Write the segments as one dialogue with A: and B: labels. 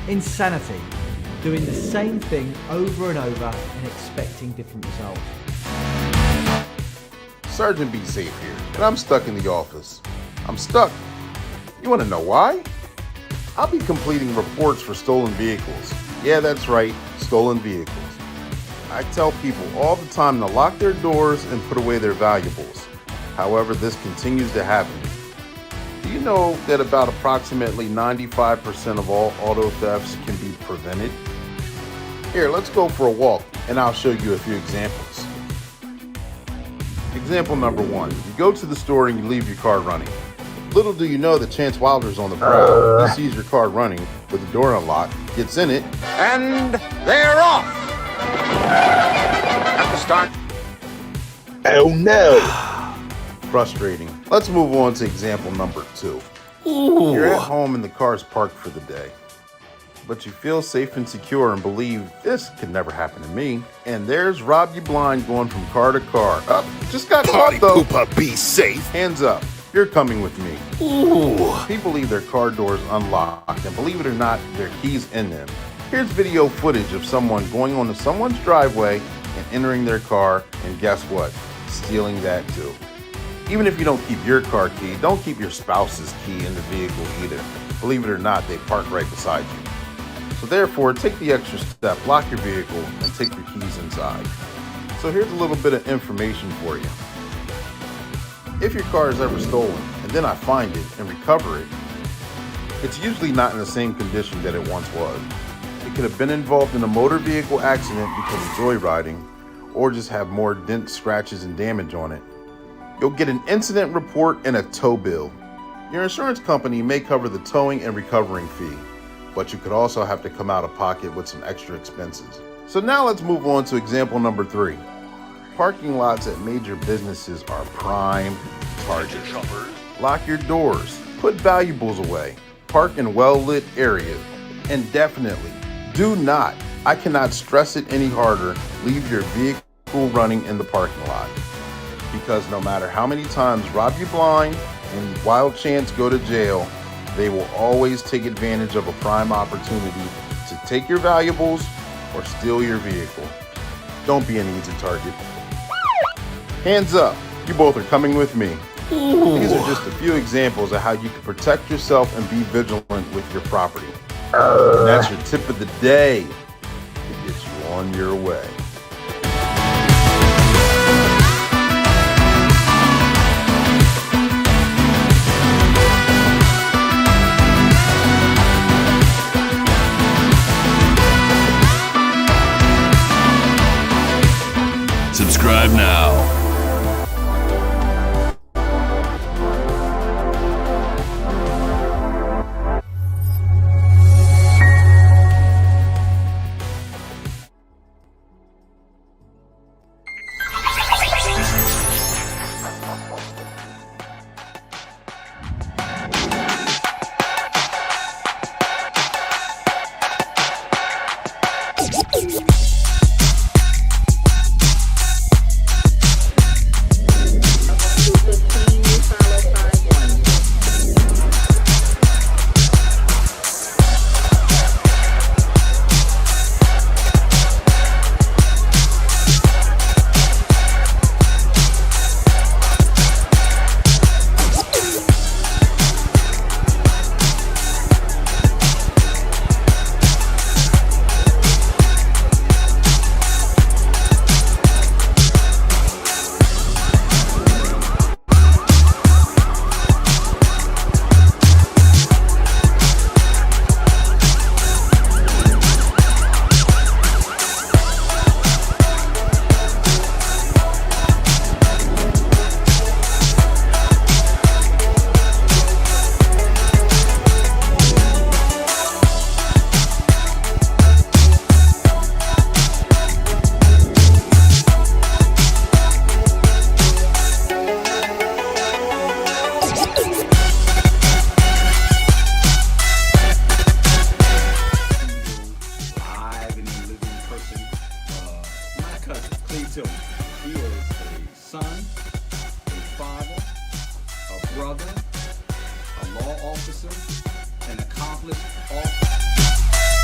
A: Insanity. Doing the same thing over and over and expecting different results.
B: Sergeant Be Safe here, and I'm stuck in the office. I'm stuck. You want to know why? I'll be completing reports for stolen vehicles. Yeah, that's right, stolen vehicles. I tell people all the time to lock their doors and put away their valuables. However, this continues to happen. Do you know that about approximately 95% of all auto thefts can be prevented? Here, let's go for a walk and I'll show you a few examples. Example number 1. You go to the store and you leave your car running. Little do you know that Chance Wilder's on the prowl. He sees your car running with the door unlocked, gets in it,
C: and they're off! Have to start.
D: Oh no!
B: Frustrating. Let's move on to example number 2. You're at home and the car's parked for the day. But you feel safe and secure and believe this could never happen to me. And there's Rob You Blind going from car to car. Just got caught though.
C: Poopa, be safe.
B: Hands up. You're coming with me.
C: Ooh.
B: People leave their car doors unlocked, and believe it or not, their keys in them. Here's video footage of someone going onto someone's driveway and entering their car, and guess what? Stealing that too. Even if you don't keep your car key, don't keep your spouse's key in the vehicle either. Believe it or not, they park right beside you. So therefore, take the extra step, lock your vehicle, and take your keys inside. So here's a little bit of information for you. If your car is ever stolen, and then I find it and recover it, it's usually not in the same condition that it once was. It could have been involved in a motor vehicle accident because of joyriding, or just have more dents, scratches, and damage on it. You'll get an incident report and a tow bill. Your insurance company may cover the towing and recovering fee, but you could also have to come out of pocket with some extra expenses. So now let's move on to example number 3. Parking lots at major businesses are prime targets. Lock your doors, put valuables away, park in well-lit areas, and definitely do not, I cannot stress it any harder, leave your vehicle running in the parking lot. Because no matter how many times Rob You Blind and Wild Chance go to jail, they will always take advantage of a prime opportunity to take your valuables or steal your vehicle. Don't be an easy target. Hands up, you both are coming with me. Ooh. These are just a few examples of how you can protect yourself and be vigilant with your property. And that's your tip of the day to get you on your way.
E: Subscribe now.
F: He is a son, a father, a brother, a law officer, an accomplished officer.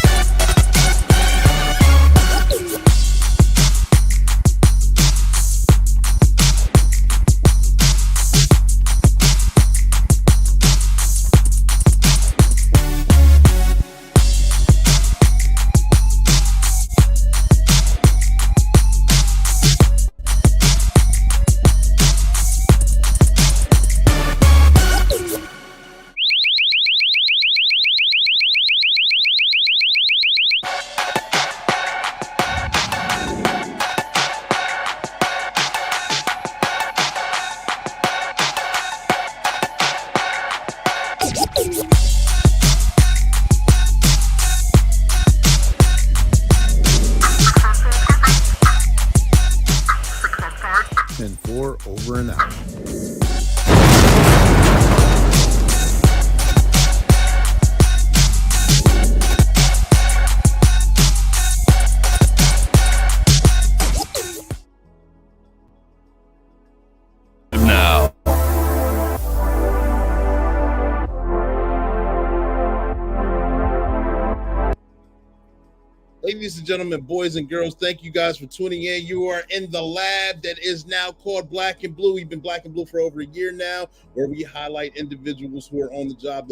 G: Ladies and gentlemen, boys and girls, thank you guys for tuning in. You are in the lab that is now called Black and Blue. We've been Black and Blue for over a year now, where we highlight individuals who are on the job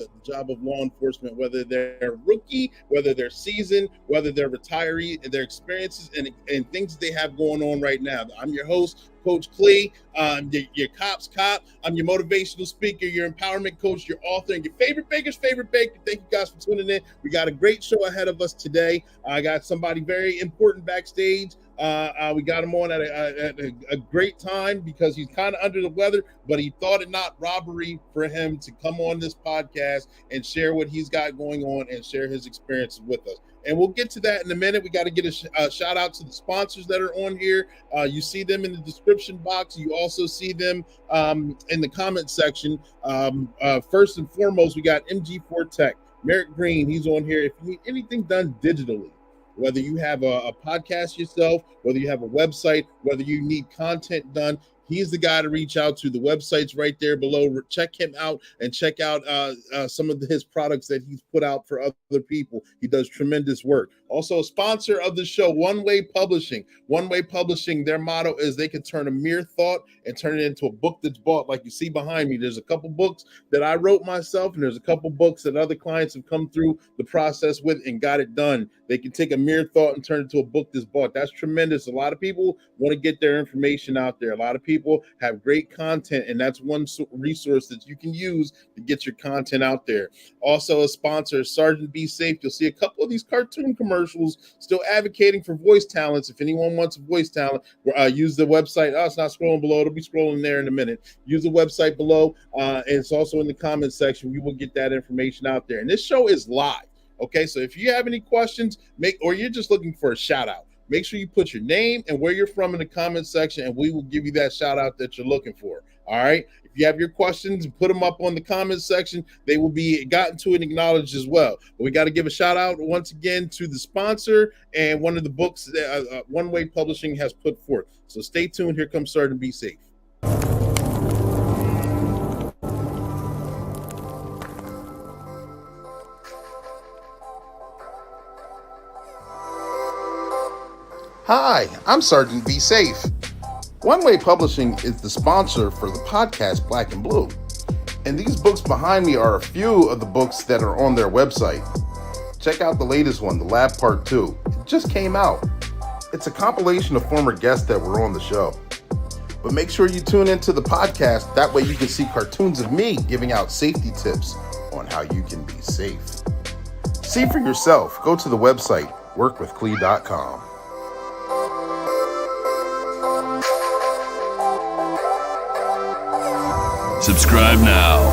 G: of law enforcement, whether they're rookie, whether they're seasoned, whether they're retiree, and their experiences and things that they have going on right now. I'm your host, Coach Clee, your cop's cop. I'm your motivational speaker, your empowerment coach, your author, and your favorite baker's favorite baker. Thank you guys for tuning in. We got a great show ahead of us today. I got somebody very important backstage. We got him on at a great time because he's kind of under the weather, but he thought it not robbery for him to come on this podcast and share what he's got going on and share his experiences with us. And we'll get to that in a minute. We got to get a shout out to the sponsors that are on here. You see them in the description box. You also see them in the comment section. First and foremost, we got MG4 Tech. Merrick Green, he's on here. If you need anything done digitally, whether you have a podcast yourself, whether you have a website, whether you need content done, he's the guy to reach out to. The website's right there below. Check him out and check out some of his products that he's put out for other people. He does tremendous work. Also, a sponsor of the show, One Way Publishing. One Way Publishing, their motto is they can turn a mere thought and turn it into a book that's bought. Like you see behind me, there's a couple books that I wrote myself, and there's a couple books that other clients have come through the process with and got it done. They can take a mere thought and turn it into a book that's bought. That's tremendous. A lot of people want to get their information out there. A lot of people have great content, and that's one resource that you can use to get your content out there. Also, a sponsor, Sergeant Be Safe. You'll see a couple of these cartoon commercials still advocating for voice talents. If anyone wants a voice talent, use the website. Oh, it's not scrolling below. It'll be scrolling there in a minute. Use the website below, and it's also in the comment section. We will get that information out there. And this show is live. Okay, so if you have any questions, or you're just looking for a shout out, make sure you put your name and where you're from in the comment section, and we will give you that shout out that you're looking for. All right. If you have your questions, put them up on the comment section. They will be gotten to and acknowledged as well. But we got to give a shout out once again to the sponsor and one of the books that One Way Publishing has put forth. So stay tuned. Here comes Sergeant Be Safe.
B: Hi, I'm Sergeant Be Safe. One Way Publishing is the sponsor for the podcast Black and Blue. And these books behind me are a few of the books that are on their website. Check out the latest one, The Lab Part 2. It just came out. It's a compilation of former guests that were on the show. But make sure you tune into the podcast. That way you can see cartoons of me giving out safety tips on how you can be safe. See for yourself. Go to the website, workwithclee.com.
E: Subscribe now.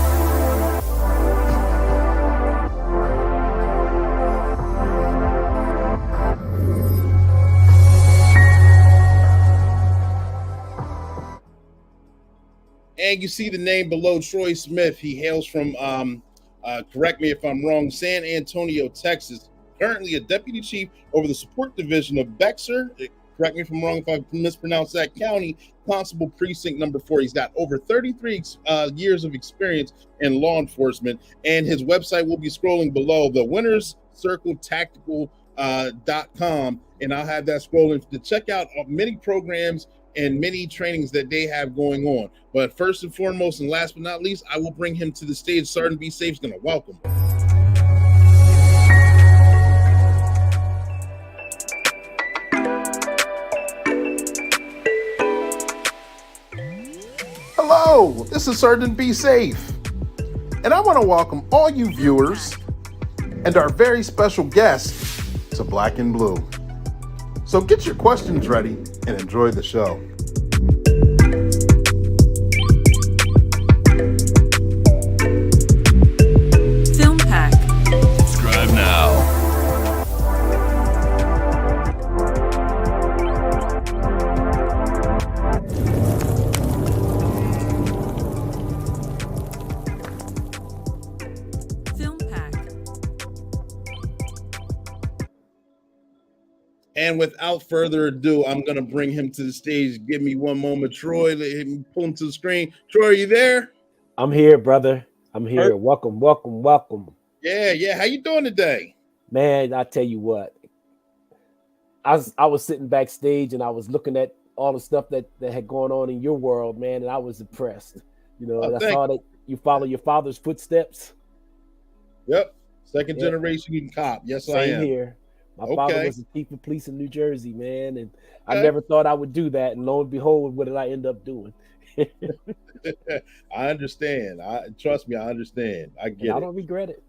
G: And you see the name below, Troy Smith. He hails from, correct me if I'm wrong, San Antonio, Texas. Currently a deputy chief over the support division of Bexar. Correct me if I'm wrong if I mispronounce that county. Constable Precinct number 4. He's got over 33 years of experience in law enforcement, and his website will be scrolling below, the winnerscircletactical.com, and I'll have that scrolling to check out many programs and many trainings that they have going on. But first and foremost, and last but not least, I will bring him to the stage. Sergeant Be Safe is going to welcome.
B: Hello, this is Sergeant Be Safe, and I want to welcome all you viewers and our very special guest to Black and Blue. So get your questions ready and enjoy the show.
E: Film Pack. Subscribe now.
G: And without further ado, I'm going to bring him to the stage. Give me one moment, Troy. Let him pull him to the screen. Troy, are you there?
H: I'm here, brother. I'm here. Welcome.
G: Yeah. How you doing today?
H: Man, I tell you what, I was sitting backstage and I was looking at all the stuff that had gone on in your world, man, and I was impressed. You know,
G: Oh,
H: and I
G: thank
H: saw that you follow your father's footsteps.
G: Yep. Second
H: Yeah.
G: generation cop. Yes, I
H: Same
G: am.
H: here. My father
G: Okay.
H: was the chief of police in New Jersey, man, and I
G: Okay.
H: never thought I would do that. And lo and behold, what did I end up doing?
G: I understand. Trust me, I understand. I
H: And
G: get
H: I
G: it.
H: don't regret it.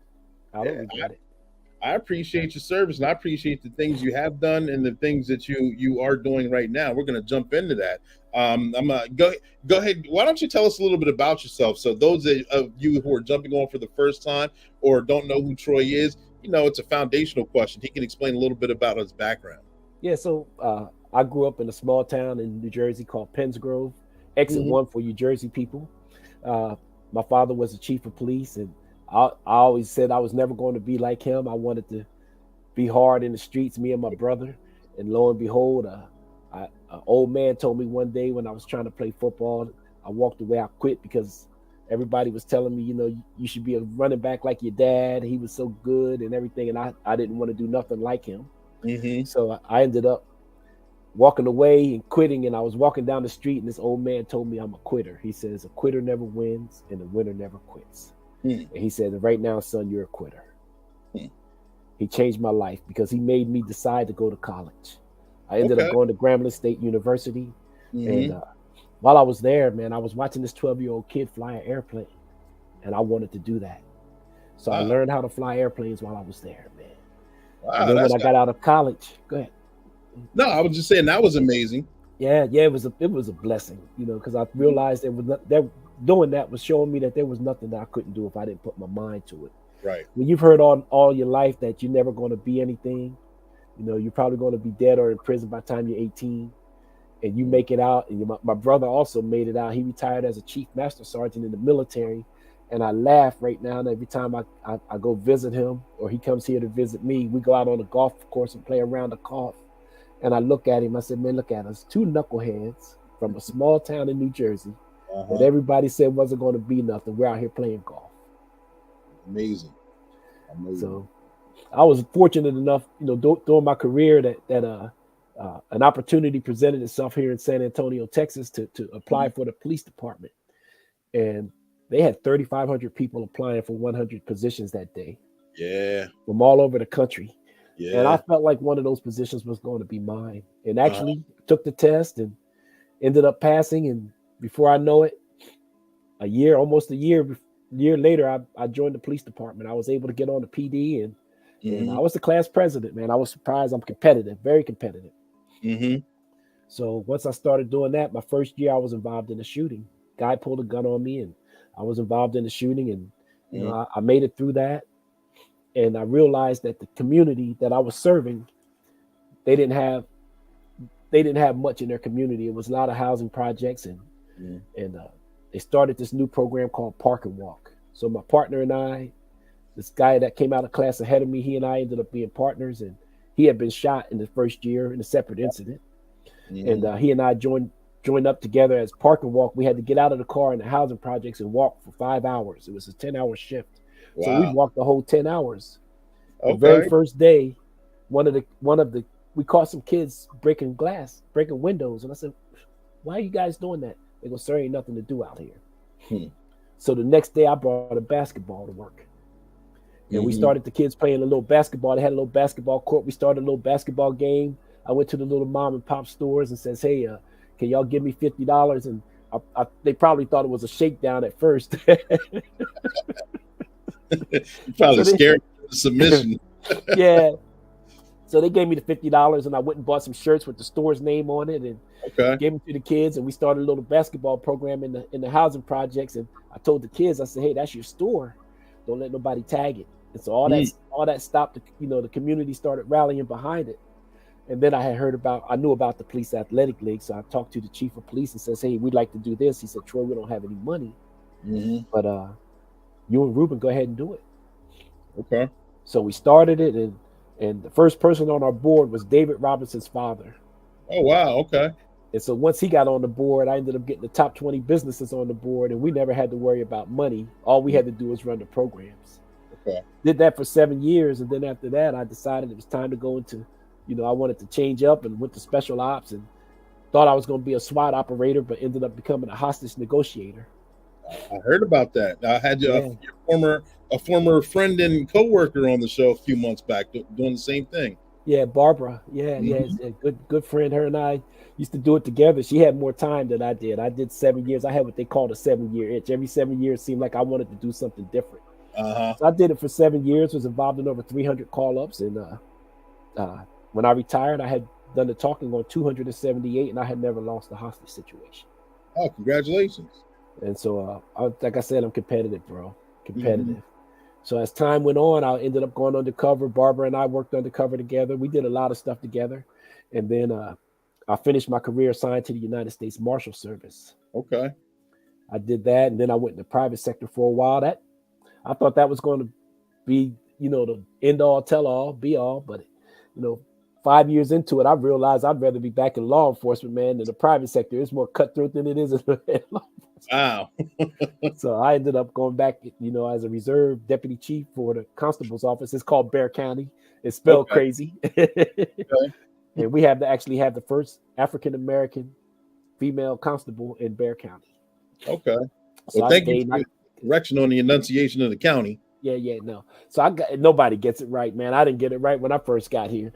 H: I don't
G: Yeah,
H: regret it.
G: I appreciate your service, and I appreciate the things you have done and the things that you are doing right now. We're going to jump into that. I'm gonna go ahead. Why don't you tell us a little bit about yourself? So those of you who are jumping on for the first time or don't know who Troy is, you know, it's a foundational question. He can explain a little bit about his background.
H: Yeah, so I grew up in a small town in New Jersey called Pennsgrove, exit
G: Mhm.
H: one for you Jersey people. Uh, my father was the chief of police, and I always said I was never going to be like him. I wanted to be hard in the streets, me and my brother. And lo and behold, an old man told me one day when I was trying to play football, I walked away, I quit because everybody was telling me, you know, you should be a running back like your dad. He was so good and everything. And I didn't want to do nothing like him.
G: Mhm.
H: So I ended up walking away and quitting. And I was walking down the street and this old man told me I'm a quitter. He says, a quitter never wins and a winner never quits.
G: Hmm.
H: And he said, right now, son, you're a quitter.
G: Hmm.
H: He changed my life because he made me decide to go to college. I ended up going to Grambling State University.
G: Mhm.
H: And while I was there, man, I was watching this 12-year-old kid fly an airplane. And I wanted to do that. So I
G: Wow.
H: learned how to fly airplanes while I was there, man.
G: Wow,
H: And then when I got out of college, go ahead.
G: No, I was just saying that was amazing.
H: Yeah, it was a blessing, you know, because I realized doing that was showing me that there was nothing that I couldn't do if I didn't put my mind to it.
G: Right.
H: When you've heard all your life that you're never going to be anything, you know, you're probably going to be dead or in prison by the time you're 18, and you make it out. And my brother also made it out. He retired as a chief master sergeant in the military. And I laugh right now. And every time I go visit him or he comes here to visit me, we go out on the golf course and play around the golf. And I look at him. I said, man, look at us. Two knuckleheads from a small town in New Jersey that everybody said wasn't going to be nothing. We're out here playing golf.
G: Amazing.
H: So I was fortunate enough, you know, during my career that an opportunity presented itself here in San Antonio, Texas, to apply for the police department. And they had 3,500 people applying for 100 positions that day.
G: Yeah.
H: From all over the country.
G: Yeah.
H: And I felt like one of those positions was going to be mine. And actually took the test and ended up passing. And before I know it, almost a year later, I joined the police department. I was able to get on the PD and I was the class president, man. I was surprised. I'm competitive, very competitive.
G: Mm-hmm.
H: So once I started doing that, my first year I was involved in a shooting. Guy pulled a gun on me and I was involved in the shooting, and you know, I made it through that. And I realized that the community that I was serving, they didn't have much in their community. It was a lot of housing projects, and they started this new program called Park and Walk. So my partner and I, this guy that came out of class ahead of me, he and I ended up being partners, and he had been shot in the first year in a separate incident. And he and I joined up together as Park and Walk. We had to get out of the car in the housing projects and walk for 5 hours. It was a 10-hour shift. Wow. So we walked the whole 10 hours. The very first day, we caught some kids breaking windows. And I said, why are you guys doing that? They go, sir, ain't nothing to do out here. So the next day I brought a basketball to work. And we started the kids playing a little basketball. They had a little basketball court. We started a little basketball game. I went to the little mom and pop stores and says, hey, can y'all give me $50? And they probably thought it was a shakedown at first.
G: Probably scared of the submission.
H: Yeah. So they gave me the $50 and I went and bought some shirts with the store's name on it and gave them to the kids. And we started a little basketball program in the housing projects. And I told the kids, I said, hey, that's your store. Don't let nobody tag it. And so all that stopped. The community started rallying behind it. And then I knew about the police athletic league. So I talked to the chief of police and says, hey, we'd like to do this. He said, Troy, we don't have any money, but you and Ruben go ahead and do it.
G: Okay.
H: So we started it, and the first person on our board was David Robinson's father.
G: Oh, wow. Okay.
H: And so once he got on the board, I ended up getting the top 20 businesses on the board, and we never had to worry about money. All we had to do was run the programs.
G: Okay.
H: Did that for 7 years, and then after that, I decided it was time to go into I wanted to change up and went to special ops and thought I was going to be a SWAT operator, but ended up becoming a hostage negotiator.
G: I heard about that. I had
H: Yeah.
G: a former friend and coworker on the show a few months back doing the same thing.
H: Yeah, Barbara. Yeah,
G: Mhm.
H: yeah, good friend. Her and I used to do it together. She had more time than I did. I did 7 years. I had what they called a 7-year itch. Every 7 years seemed like I wanted to do something different.
G: Uh-huh.
H: So I did it for 7 years. Was involved in over 300 call-ups, and when I retired, I had done the talking on 278, and I had never lost a hostage situation.
G: Oh, congratulations.
H: And so, like I said, I'm competitive, bro. Competitive. So as time went on, I ended up going undercover. Barbara and I worked undercover together. We did a lot of stuff together. And then I finished my career assigned to the United States Marshal Service.
G: Okay.
H: I did that, and then I went in the private sector for a while. I thought that was going to be, the end all, tell all, be all. But, 5 years into it, I realized I'd rather be back in law enforcement, man, than the private sector. It's more cutthroat than it is in law enforcement.
G: Wow.
H: So I ended up going back, as a reserve deputy chief for the constable's office. It's called Bexar County. It's spelled crazy. And we actually have the first African-American female constable in Bexar County.
G: Okay.
H: So
G: Well, thank you for the correction on the enunciation of the county.
H: Yeah, no. So nobody gets it right, man. I didn't get it right when I first got here.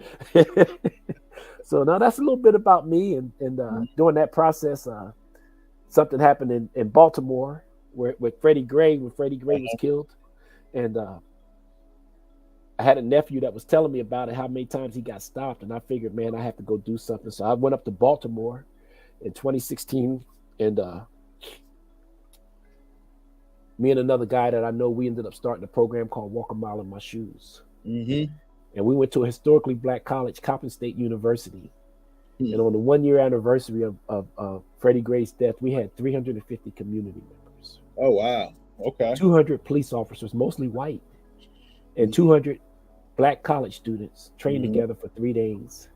H: So now that's a little bit about me. And during that process, something happened in Baltimore with Freddie Gray, when Freddie Gray was killed. And I had a nephew that was telling me about it, how many times he got stopped. And I figured, man, I have to go do something. So I went up to Baltimore in 2016, and me and another guy that I know, we ended up starting a program called Walk a Mile in My Shoes.
G: Mm-hmm.
H: And we went to a historically black college, Coppin State University. And on the 1-year anniversary of Freddie Gray's death, we had 350 community members.
G: Oh, wow. Okay.
H: 200 police officers, mostly white, and 200 black college students trained together for 3 days.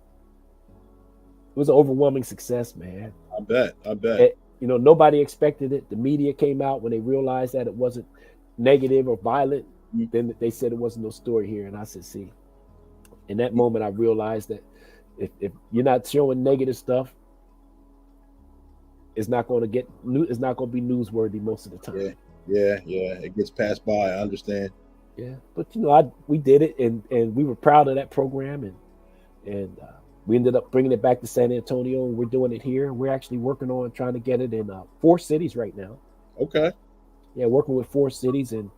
H: It was an overwhelming success, man.
G: I bet.
H: Nobody expected it. The media came out when they realized that it wasn't negative or violent. Then they said it wasn't no story here. And I said, see, in that moment, I realized that if you're not showing negative stuff, it's not going to be newsworthy most of the time.
G: Yeah. It gets passed by. I understand.
H: Yeah, but we did it, and we were proud of that program, and we ended up bringing it back to San Antonio, and we're doing it here. We're actually working on trying to get it in 4 cities right now.
G: Okay.
H: Yeah, working with 4 cities, and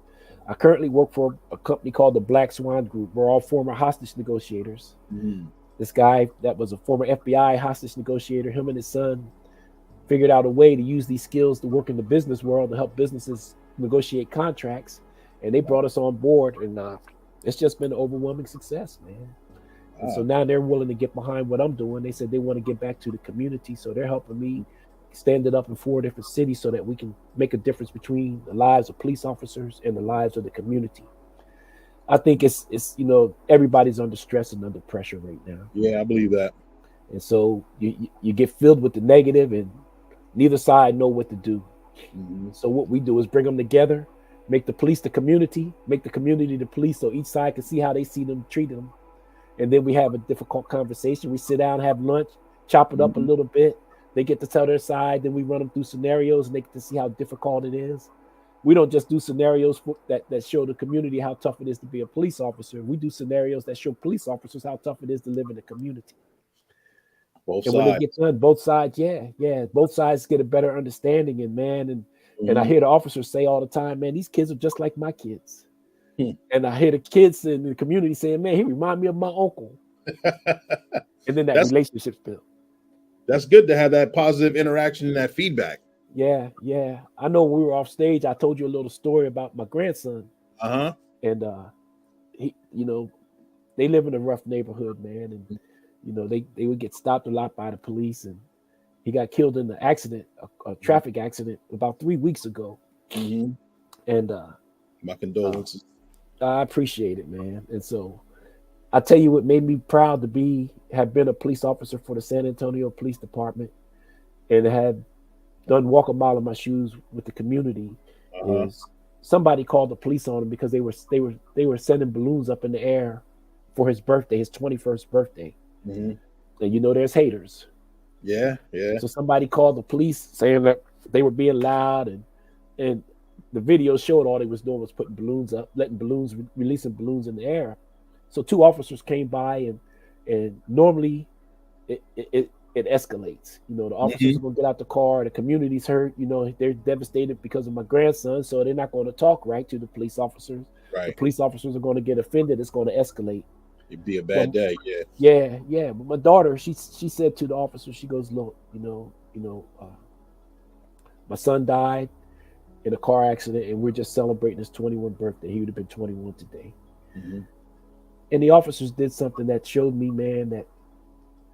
H: I currently work for a company called the Black Swan Group. We're all former hostage negotiators. This guy that was a former FBI hostage negotiator, him and his son figured out a way to use these skills to work in the business world to help businesses negotiate contracts, and they brought us on board, and it's just been an overwhelming success, man. And so now they're willing to get behind what I'm doing. They said they want to get back to the community, so they're helping me stand it up in 4 different cities so that we can make a difference between the lives of police officers and the lives of the community. I think it's everybody's under stress and under pressure right now.
G: Yeah, I believe that.
H: And so you get filled with the negative, and neither side know what to do. So what we do is bring them together, make the police the community, make the community the police, so each side can see how they see them treat them. And then we have a difficult conversation. We sit down, have lunch, chop it up a little bit. They get to tell their side. Then we run them through scenarios, and they get to see how difficult it is. We don't just do scenarios that show the community how tough it is to be a police officer. We do scenarios that show police officers how tough it is to live in the community.
G: Both
H: and
G: sides.
H: when it gets done, both sides, both sides get a better understanding. And I hear the officers say all the time, man, these kids are just like my kids. And I hear the kids in the community saying, man, he remind me of my uncle. And then that relationship's built.
G: That's good to have that positive interaction and that feedback.
H: Yeah. I know when we were off stage, I told you a little story about my grandson. And he, they live in a rough neighborhood, man. And they would get stopped a lot by the police, and he got killed in an accident, a traffic accident, about 3 weeks ago. And
G: my condolences.
H: I appreciate it, man. And so I tell you what made me proud to have been a police officer for the San Antonio Police Department and have done Walk a Mile in My Shoes with the community is somebody called the police on him because they were sending balloons up in the air for his birthday, his 21st birthday.
G: Mhm.
H: And you know, there's haters.
G: Yeah, yeah.
H: So somebody called the police saying that they were being loud, and the video showed all they was doing was putting balloons up, letting balloons, releasing balloons in the air. So two officers came by, and normally it escalates. You know, the officers
G: Mhm.
H: are gonna get out the car, the community's hurt, you know, they're devastated because of my grandson, so they're not going to talk right to the police officers. The
G: Right.
H: police officers are going to get offended, it's going to escalate.
G: It'd be a bad
H: Well,
G: day. Yeah.
H: yeah. But my daughter, she said to the officer, she goes, look, my son died in a car accident, and we're just celebrating his 21st birthday. He would have been 21 today.
G: Mhm.
H: And the officers did something that showed me, man, that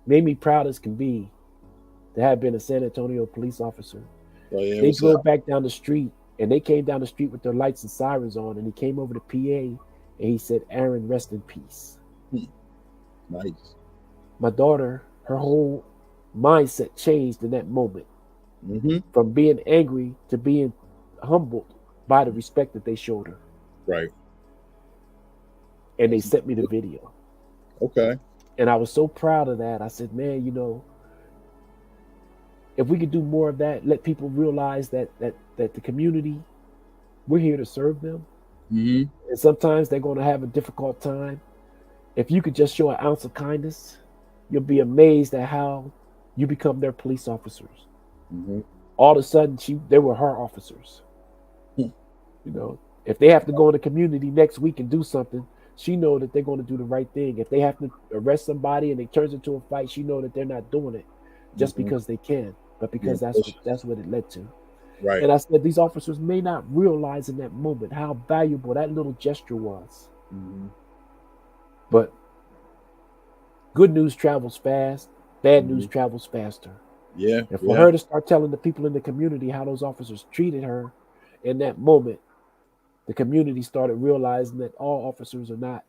H: made me proud as can be to have been a San Antonio police officer.
G: Oh yeah.
H: They
G: What's up?
H: drove back down the street, and they came down the street with their lights and sirens on, and he came over to PA, and he said, Aaron, rest in peace.
G: Nice.
H: My daughter, her whole mindset changed in that moment,
G: Mm-hmm.
H: from being angry to being humbled by the respect that they showed her.
G: Right.
H: And they sent me the video.
G: Okay.
H: And I was so proud of that. I said, man, you know, if we could do more of that, let people realize that the community, we're here to serve them.
G: Mm-hmm.
H: And sometimes they're going to have a difficult time. If you could just show an ounce of kindness, you'll be amazed at how you become their police officers.
G: Mm-hmm.
H: All of a sudden, they were her officers. You know, if they have to go in the community next week and do something, she know that they're going to do the right thing. If they have to arrest somebody and it turns into a fight, she know that they're not doing it just because they can, but because that's what it led to.
G: Right.
H: And I said, these officers may not realize in that moment how valuable that little gesture was.
G: Mm-hmm.
H: But good news travels fast, bad news travels faster.
G: Yeah.
H: And for her to start telling the people in the community how those officers treated her in that moment, the community started realizing that all officers are not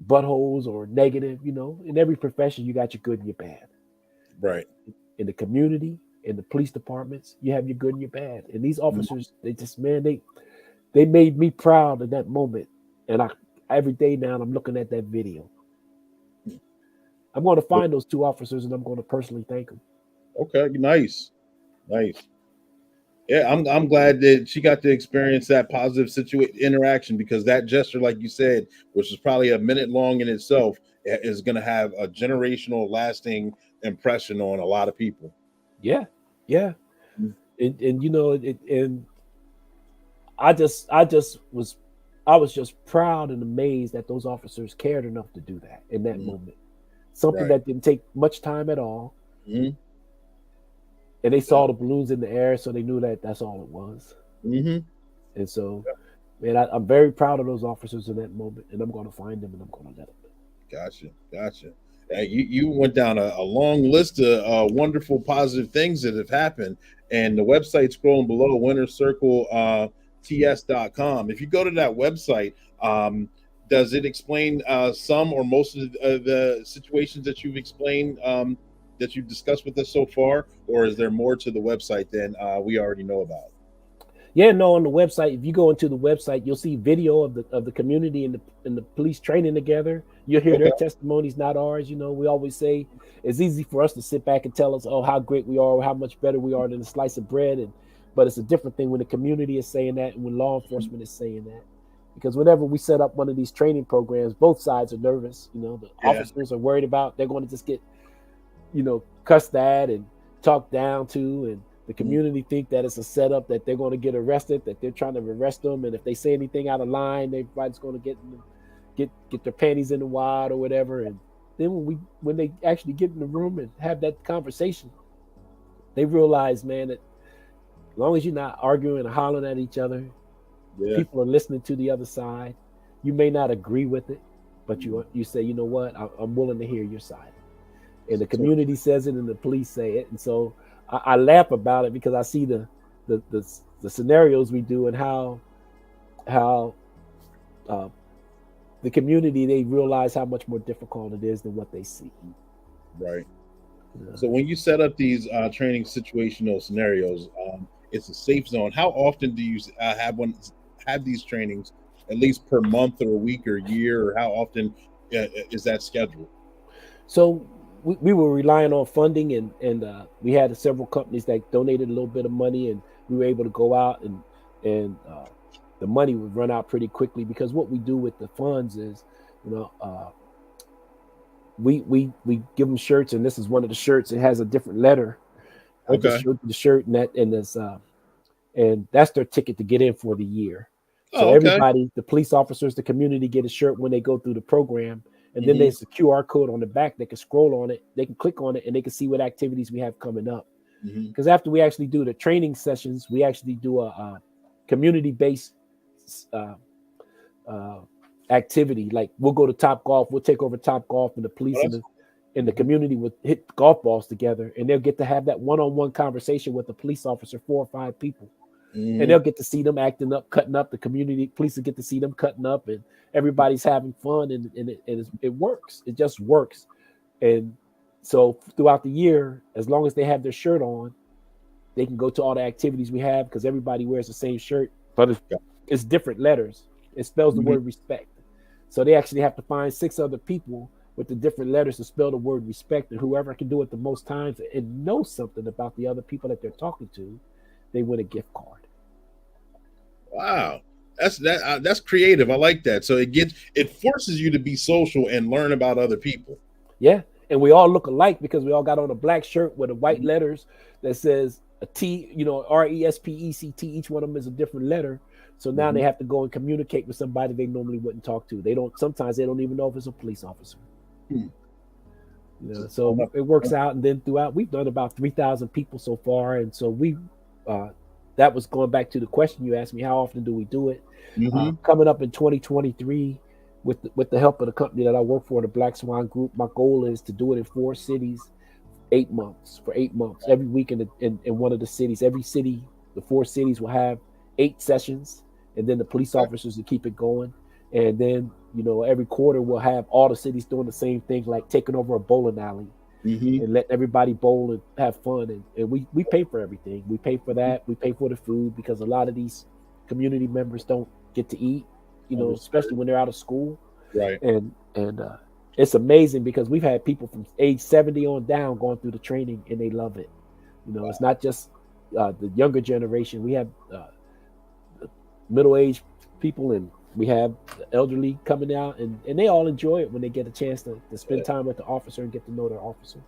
H: buttholes or negative. You know, in every profession, you got your good and your bad.
G: Right.
H: In the community, in the police departments, you have your good and your bad. And these officers, they just, man, they made me proud in that moment. And every day now I'm looking at that video. I'm going to find those two officers and I'm going to personally thank them.
G: Okay. Nice. Yeah, I'm glad that she got to experience that positive interaction, because that gesture, like you said, which is probably a minute long in itself, is going to have a generational, lasting impression on a lot of people.
H: Yeah. And you know, and I was just proud and amazed that those officers cared enough to do that in that moment. Something that didn't take much time at all.
G: Mm-hmm.
H: And they saw the balloons in the air, so they knew that that's all it was.
G: Mm-hmm.
H: And so, man, I'm very proud of those officers in that moment, and I'm going to find them and I'm going to let them.
G: Gotcha. You went down a long list of wonderful, positive things that have happened, and the website scrolling below, winnercirclets.com. If you go to that website, does it explain some or most of the situations that you've explained, that you've discussed with us so far, or is there more to the website than we already know about?
H: Yeah, no, on the website, if you go into the website, you'll see video of the community and the police training together. You'll hear their testimonies, not ours. You know, we always say it's easy for us to sit back and tell us, oh, how great we are, or how much better we are than a slice of bread. But it's a different thing when the community is saying that and when law enforcement is saying that. Because whenever we set up one of these training programs, both sides are nervous. You know, the officers are worried about they're going to just get, you know, cussed at and talked down to, and the community think that it's a setup, that they're going to get arrested, that they're trying to arrest them, and if they say anything out of line, everybody's going to get their panties in the wad or whatever. And then when they actually get in the room and have that conversation, they realize, man, that as long as you're not arguing and hollering at each other, people are listening to the other side. You may not agree with it, but you say, you know what, I'm willing to hear your side. And the community says it, and the police say it, and so I laugh about it because I see the scenarios we do and how the community, they realize how much more difficult it is than what they see.
G: Right. Yeah. So when you set up these training situational scenarios, it's a safe zone. How often do you have these trainings? At least per month or a week or a year, or how often is that scheduled?
H: So we were relying on funding, and we had several companies that donated a little bit of money, and we were able to go out and the money would run out pretty quickly, because what we do with the funds is, you know, we give them shirts, and this is one of the shirts. It has a different letter. I just
G: Okay.
H: showed you the shirt, and that's their ticket to get in for the year. So
G: Oh, okay.
H: everybody, the police officers, the community, get a shirt when they go through the program, and then
G: Mhm.
H: there's a QR code on the back. They can scroll on it, they can click on it, and they can see what activities we have coming up.
G: Mhm.
H: Because after we actually do the training sessions, we actually do a community-based uh, uh, activity. Like, we'll go to Top Golf, we'll take over Top Golf, and the police
G: Oh,
H: and
G: that's
H: the community would hit golf balls together, and they'll get to have that one-on-one conversation with the police officer, 4 or 5 people. And
G: Mhm.
H: they'll get to see them acting up, cutting up. The community police will get to see them cutting up, and everybody's having fun, and it works. It just works. And so throughout the year, as long as they have their shirt on, they can go to all the activities we have, because everybody wears the same shirt, but it's different letters. It spells the
G: Mhm.
H: word respect. So they actually have to find 6 other people with the different letters to spell the word respect, and whoever can do it the most times and know something about the other people that they're talking to, they win a gift card.
G: Wow. That's creative. I like that. So it forces you to be social and learn about other people.
H: Yeah. And we all look alike, because we all got on a black shirt with the white letters that says a T, RESPECT. Each one of them is a different letter. So now they have to go and communicate with somebody they normally wouldn't talk to. Sometimes they don't even know if it's a police officer.
G: Hmm.
H: So it works out. And then throughout, we've done about 3,000 people so far. And so that was going back to the question you asked me, how often do we do it?
G: Mhm.
H: Coming up in 2023, with the help of the company that I work for, the Black Swan Group, my goal is to do it in 4 cities, 8 months, for 8 months, every week in one of the cities. Every city, the 4 cities will have 8 sessions, and then the police officers will keep it going. And then, every quarter we'll have all the cities doing the same thing, like taking over a bowling alley
G: Mhm.
H: and letting everybody bowl and have fun. And we pay for everything. We pay for that. We pay for the food, because a lot of these community members don't get to eat, especially when they're out of school.
G: Right.
H: And it's amazing, because we've had people from age 70 on down going through the training, and they love it. It's not just the younger generation. We have middle-aged people, and we have the elderly coming out, and they all enjoy it when they get a chance to spend time with the officer and get to know their officer.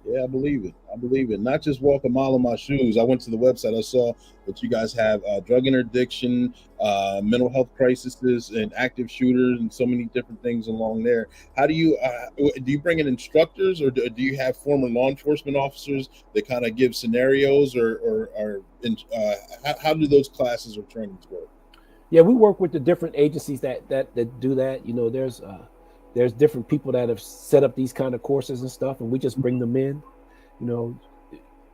G: Yeah, I believe it. I believe it. Not just walk a mile in my shoes. I went to the website. I saw that you guys have drug interdiction, mental health crises, and active shooters, and so many different things along there. How do you bring in instructors, or do you have former law enforcement officers that kind of give scenarios, or how do those classes or trainings work?
H: Yeah, we work with the different agencies that do that. There's different people that have set up these kind of courses and stuff, and we just bring them in. You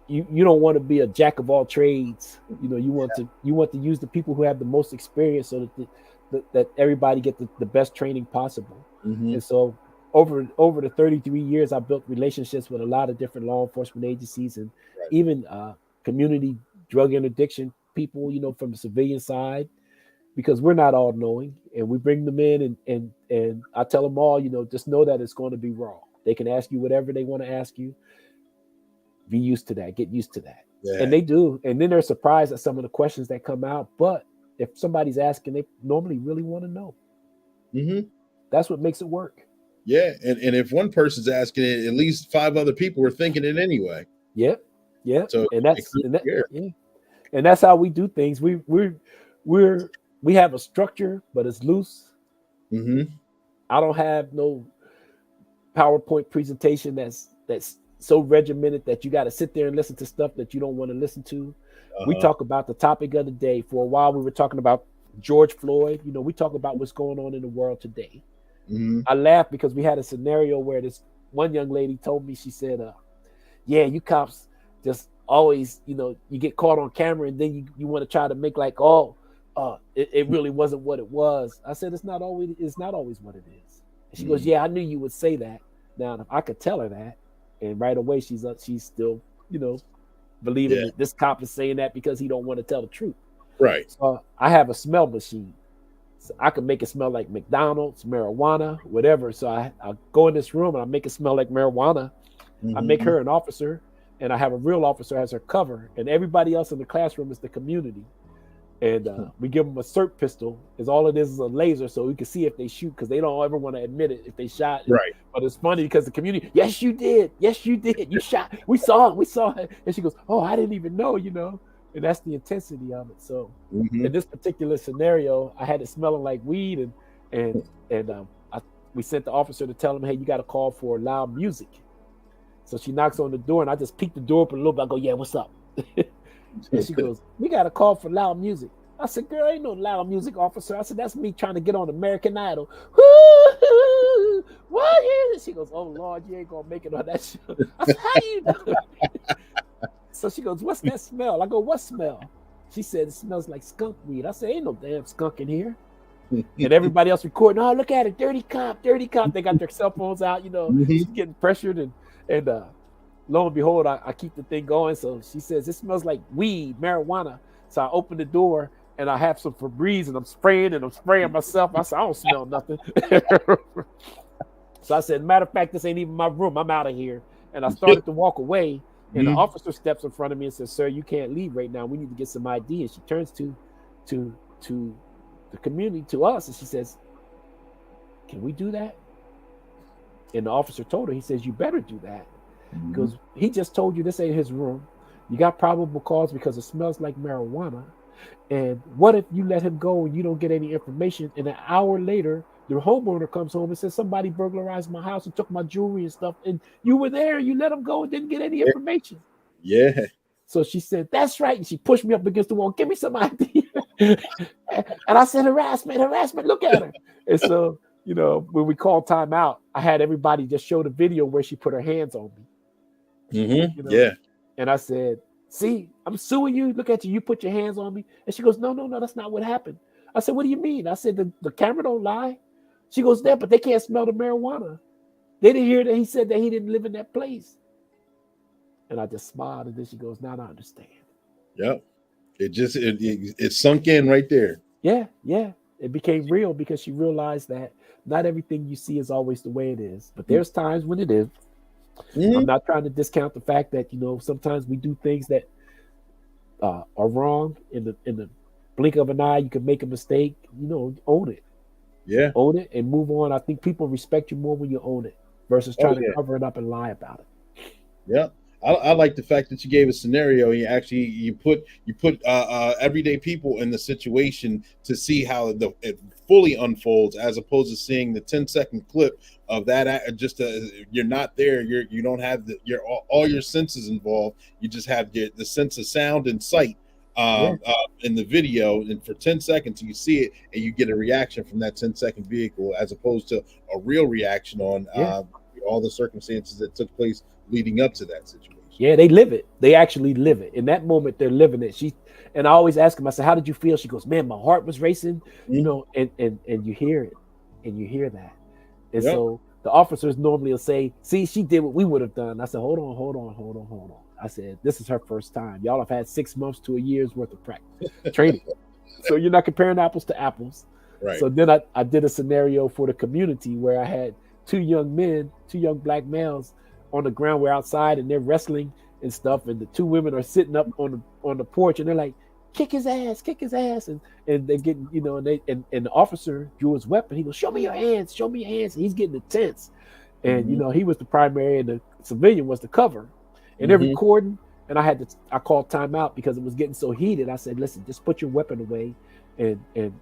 H: don't want to be a jack of all trades. You want to use the people who have the most experience, so that everybody get the best training possible.
G: Mhm.
H: And so over the 33 years, I built relationships with a lot of different law enforcement agencies, and even community drug interdiction people, from the civilian side, because we're not all knowing, and we bring them in, and I tell them all, just know that it's going to be raw. They can ask you whatever they want to ask you. Be used to that. Get used to that.
G: Yeah.
H: And they do. And then they're surprised at some of the questions that come out. But if somebody's asking, they normally really want to know.
G: Mm-hmm.
H: That's what makes it work.
G: Yeah. And if one person's asking it, at least 5 other people are thinking it anyway.
H: Yep. Yeah.
G: So
H: and that's how we do things. We have a structure, but it's loose.
G: Mm-hmm.
H: I don't have no PowerPoint presentation that's so regimented that you got to sit there and listen to stuff that you don't want to listen to. We talk about the topic of the day. For a while, we were talking about George Floyd. We talk about what's going on in the world today.
G: Mm-hmm.
H: I laughed because we had a scenario where this one young lady told me, she said, yeah, you cops just always, you get caught on camera, and then you want to try to make like, it really wasn't what it was. I said, it's not always what it is. And she goes, yeah, I knew you would say that. Now, if I could tell her that, and right away she's still, believing that this cop is saying that because he don't want to tell the truth.
G: Right.
H: So I have a smell machine. So I could make it smell like McDonald's, marijuana, whatever. So I go in this room and I make it smell like marijuana. I make her an officer, and I have a real officer as her cover, and everybody else in the classroom is the community. And we give them a cert pistol. Is all it is a laser, so we can see if they shoot, because they don't ever want to admit it if they shot.
G: Right.
H: But it's funny because the community, yes, you did. Yes, you did. You shot. We saw it. We saw it. And she goes, oh, I didn't even know, you know. And that's the intensity of it. So in this particular scenario, I had it smelling like weed, and we sent the officer to tell him, hey, you got to call for loud music. So she knocks on the door, and I just peek the door open a little bit. I go, yeah, what's up? And she goes, we got to call for loud music. I said, girl, ain't no loud music, officer. I said, that's me trying to get on American Idol. Woo-hoo! What is it? She goes, oh, Lord, you ain't going to make it on that show. I said, how you know? So she goes, what's that smell? I go, what smell? She said, it smells like skunk weed. I said, ain't no damn skunk in here. And everybody else recording, oh, look at it, dirty cop, dirty cop. They got their cell phones out, you know, she's getting pressured. And lo and behold, I keep the thing going. So she says, it smells like weed, marijuana. So I open the door, and I have some Febreze, and I'm spraying myself. I said, I don't smell nothing. So I said, matter of fact, this ain't even my room. I'm out of here. And I started to walk away, and the officer steps in front of me and says, sir, you can't leave right now. We need to get some ID. And she turns to the community, to us, and she says, can we do that? And the officer told her, he says, you better do that. Because he just told you this ain't his room. You got probable cause because it smells like marijuana. And what if you let him go and you don't get any information, and an hour later the homeowner comes home and says, somebody burglarized my house and took my jewelry and stuff, and you were there, you let him go and didn't get any information.
G: Yeah.
H: So she said, that's right. And she pushed me up against the wall, give me some ID. And I said, harassment, look at her. And so, you know, when we called timeout, I had everybody just show the video where she put her hands on me. You know?
G: Yeah.
H: And I said, see, I'm suing you. Look at you. You put your hands on me. And she goes, no, that's not what happened. I said, what do you mean? I said, the camera don't lie. She goes, yeah, but they can't smell the marijuana. They didn't hear that he said that he didn't live in that place. And I just smiled. And then she goes, now I understand.
G: Yep. It sunk in right there.
H: Yeah. It became real because she realized that not everything you see is always the way it is. But there's times when it is. I'm not trying to discount the fact that, you know, sometimes we do things that are wrong. In the blink of an eye, you can make a mistake. You know, own it.
G: Yeah.
H: Own it and move on. I think people respect you more when you own it versus trying to cover it up and lie about it.
G: Yeah. I like the fact that you gave a scenario. You put everyday people in the situation to see how it fully unfolds, as opposed to seeing the 10-second clip of that. You're not there. You don't have all your senses involved. You just have the sense of sound and sight in the video, and for 10 seconds you see it and you get a reaction from that 10-second vehicle, as opposed to a real reaction on all the circumstances that took place leading up to that situation.
H: Yeah, they live it. They actually live it. In that moment, they're living it. And I always ask them, I said, how did you feel? She goes, man, my heart was racing, you know, and you hear it, and you hear that. And so the officers normally will say, see, she did what we would have done. I said, hold on. I said, this is her first time. Y'all have had 6 months to a year's worth of practice training. So you're not comparing apples to apples.
G: Right.
H: So then I did a scenario for the community where I had two young black males on the ground. We're outside and they're wrestling and stuff, and the two women are sitting up on the porch, and they're like, kick his ass, and they get, you know, and the officer drew his weapon. He goes, show me your hands, and he's getting intense. And you know, he was the primary and the civilian was the cover, and they're recording. And I called timeout because it was getting so heated. I said, listen, just put your weapon away, and you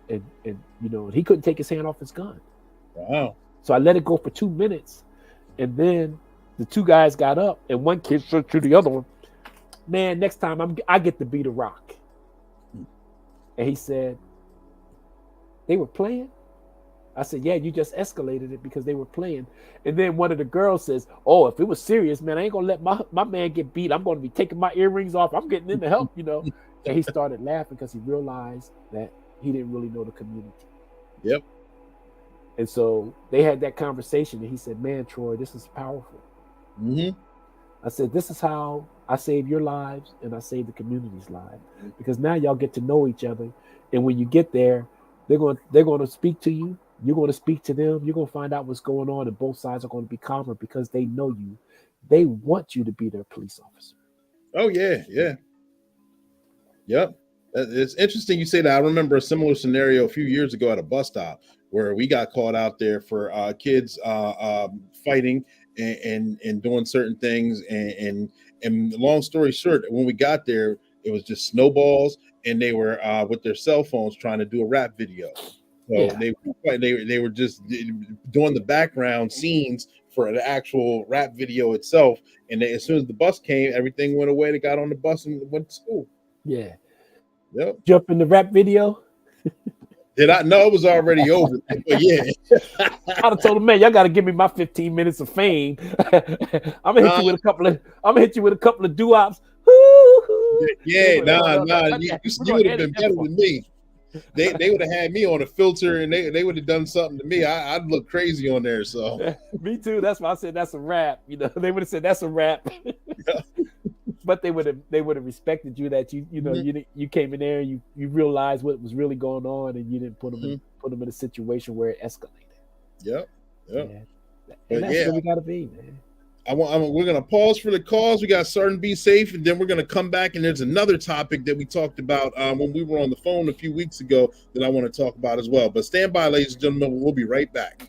H: know, he couldn't take his hand off his gun.
G: Wow.
H: So I let it go for 2 minutes, and then the two guys got up, and one kid said to the other one, man, next time I get to beat a rock. And he said, they were playing? I said, yeah, you just escalated it because they were playing. And then one of the girls says, oh, if it was serious, man, I ain't gonna let my man get beat. I'm gonna be taking my earrings off. I'm getting in to help, you know. And he started laughing because he realized that he didn't really know the community.
G: Yep.
H: And so they had that conversation, and he said, man, Troy, this is powerful. I said, this is how I save your lives and I save the community's lives, because now y'all get to know each other. And when you get there, they're going to speak to you. You're going to speak to them. You're going to find out what's going on, and both sides are going to be calmer because they know you. They want you to be their police officer.
G: Oh yeah, yeah, yep. It's interesting you say that. I remember a similar scenario a few years ago at a bus stop where we got caught out there for kids fighting and doing certain things. And long story short, when we got there, it was just snowballs, and they were with their cell phones trying to do a rap video. So
H: Yeah.
G: they were just doing the background scenes for the actual rap video itself. And as soon as the bus came, everything went away. They got on the bus and went to school.
H: Yeah.
G: Yep.
H: Jump in the rap video.
G: Did I know it was already over? But yeah.
H: I'd have told him, man, y'all got to give me my 15 minutes of fame. I'm gonna hit you with a couple of doo-wops.
G: Yeah, nah. You would have been better than me. They would have had me on a filter, and they would have done something to me. I'd look crazy on there. So
H: me too. That's why I said that's a rap. You know, they would have said that's a rap.
G: Yeah.
H: But they would have respected you that you came in there and you realized what was really going on, and you didn't put them in a situation where it escalated.
G: Yep.
H: Yeah. And that's where we gotta be, man.
G: We're gonna pause for the calls. We got Sergeant Be Safe, and then we're gonna come back, and there's another topic that we talked about when we were on the phone a few weeks ago that I want to talk about as well. But stand by, ladies and gentlemen. We'll be right back.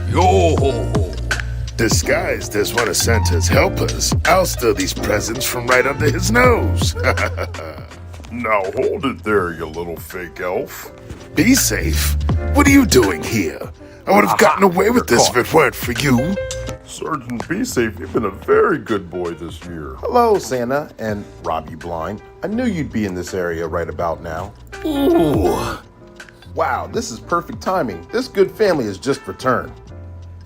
C: Yo! Disguised as one of Santa's helpers, I'll steal these presents from right under his nose.
B: Now hold it there, you little fake elf.
C: Be safe. What are you doing here? I would have gotten away with this if it weren't for you.
B: Sergeant Be Safe, you've been a very good boy this year. Hello, Santa and Rob You Blind. I knew you'd be in this area right about now.
C: Ooh.
B: Wow, this is perfect timing. This good family has just returned.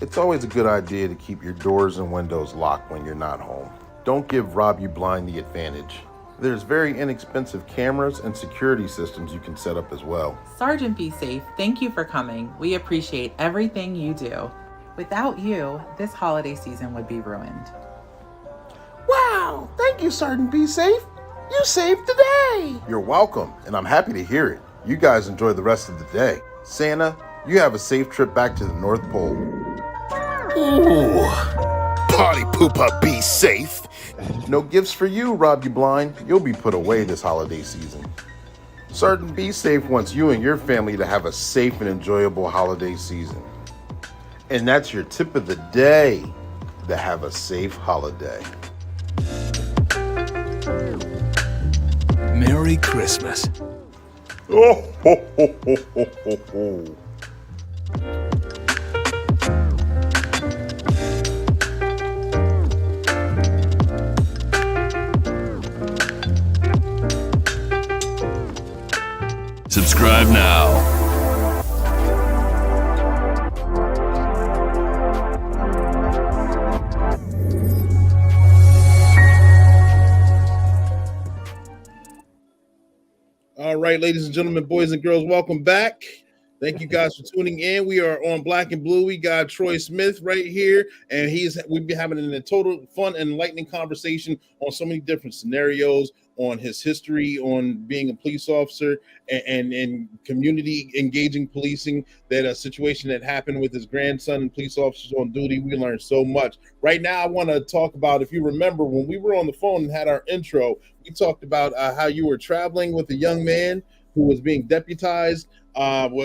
B: It's always a good idea to keep your doors and windows locked when you're not home. Don't give Rob You Blind the advantage. There's very inexpensive cameras and security systems you can set up as well.
I: Sergeant Be Safe, thank you for coming. We appreciate everything you do. Without you, this holiday season would be ruined.
C: Wow, thank you, Sergeant Be Safe. You saved the day.
B: You're welcome, and I'm happy to hear it. You guys enjoy the rest of the day. Santa, you have a safe trip back to the North Pole.
C: Ooh. Party pooper, be safe.
B: No gifts for you, Rob You Blind. You'll be put away this holiday season. Sergeant Be Safe wants you and your family to have a safe and enjoyable holiday season. And that's your tip of the day, to have a safe holiday.
C: Merry Christmas.
B: Oh, ho, ho, ho, ho, ho, ho.
E: Subscribe now.
G: All right, ladies and gentlemen, boys and girls, welcome back. Thank you guys for tuning in. We are on Black and Blue. We got Troy Smith right here, and we've been having a total fun and enlightening conversation on so many different scenarios, on his history, on being a police officer, and community engaging policing. That a situation that happened with his grandson and police officers on duty. We learned so much. Right now, I want to talk about, if you remember, when we were on the phone and had our intro, we talked about how you were traveling with a young man who was being deputized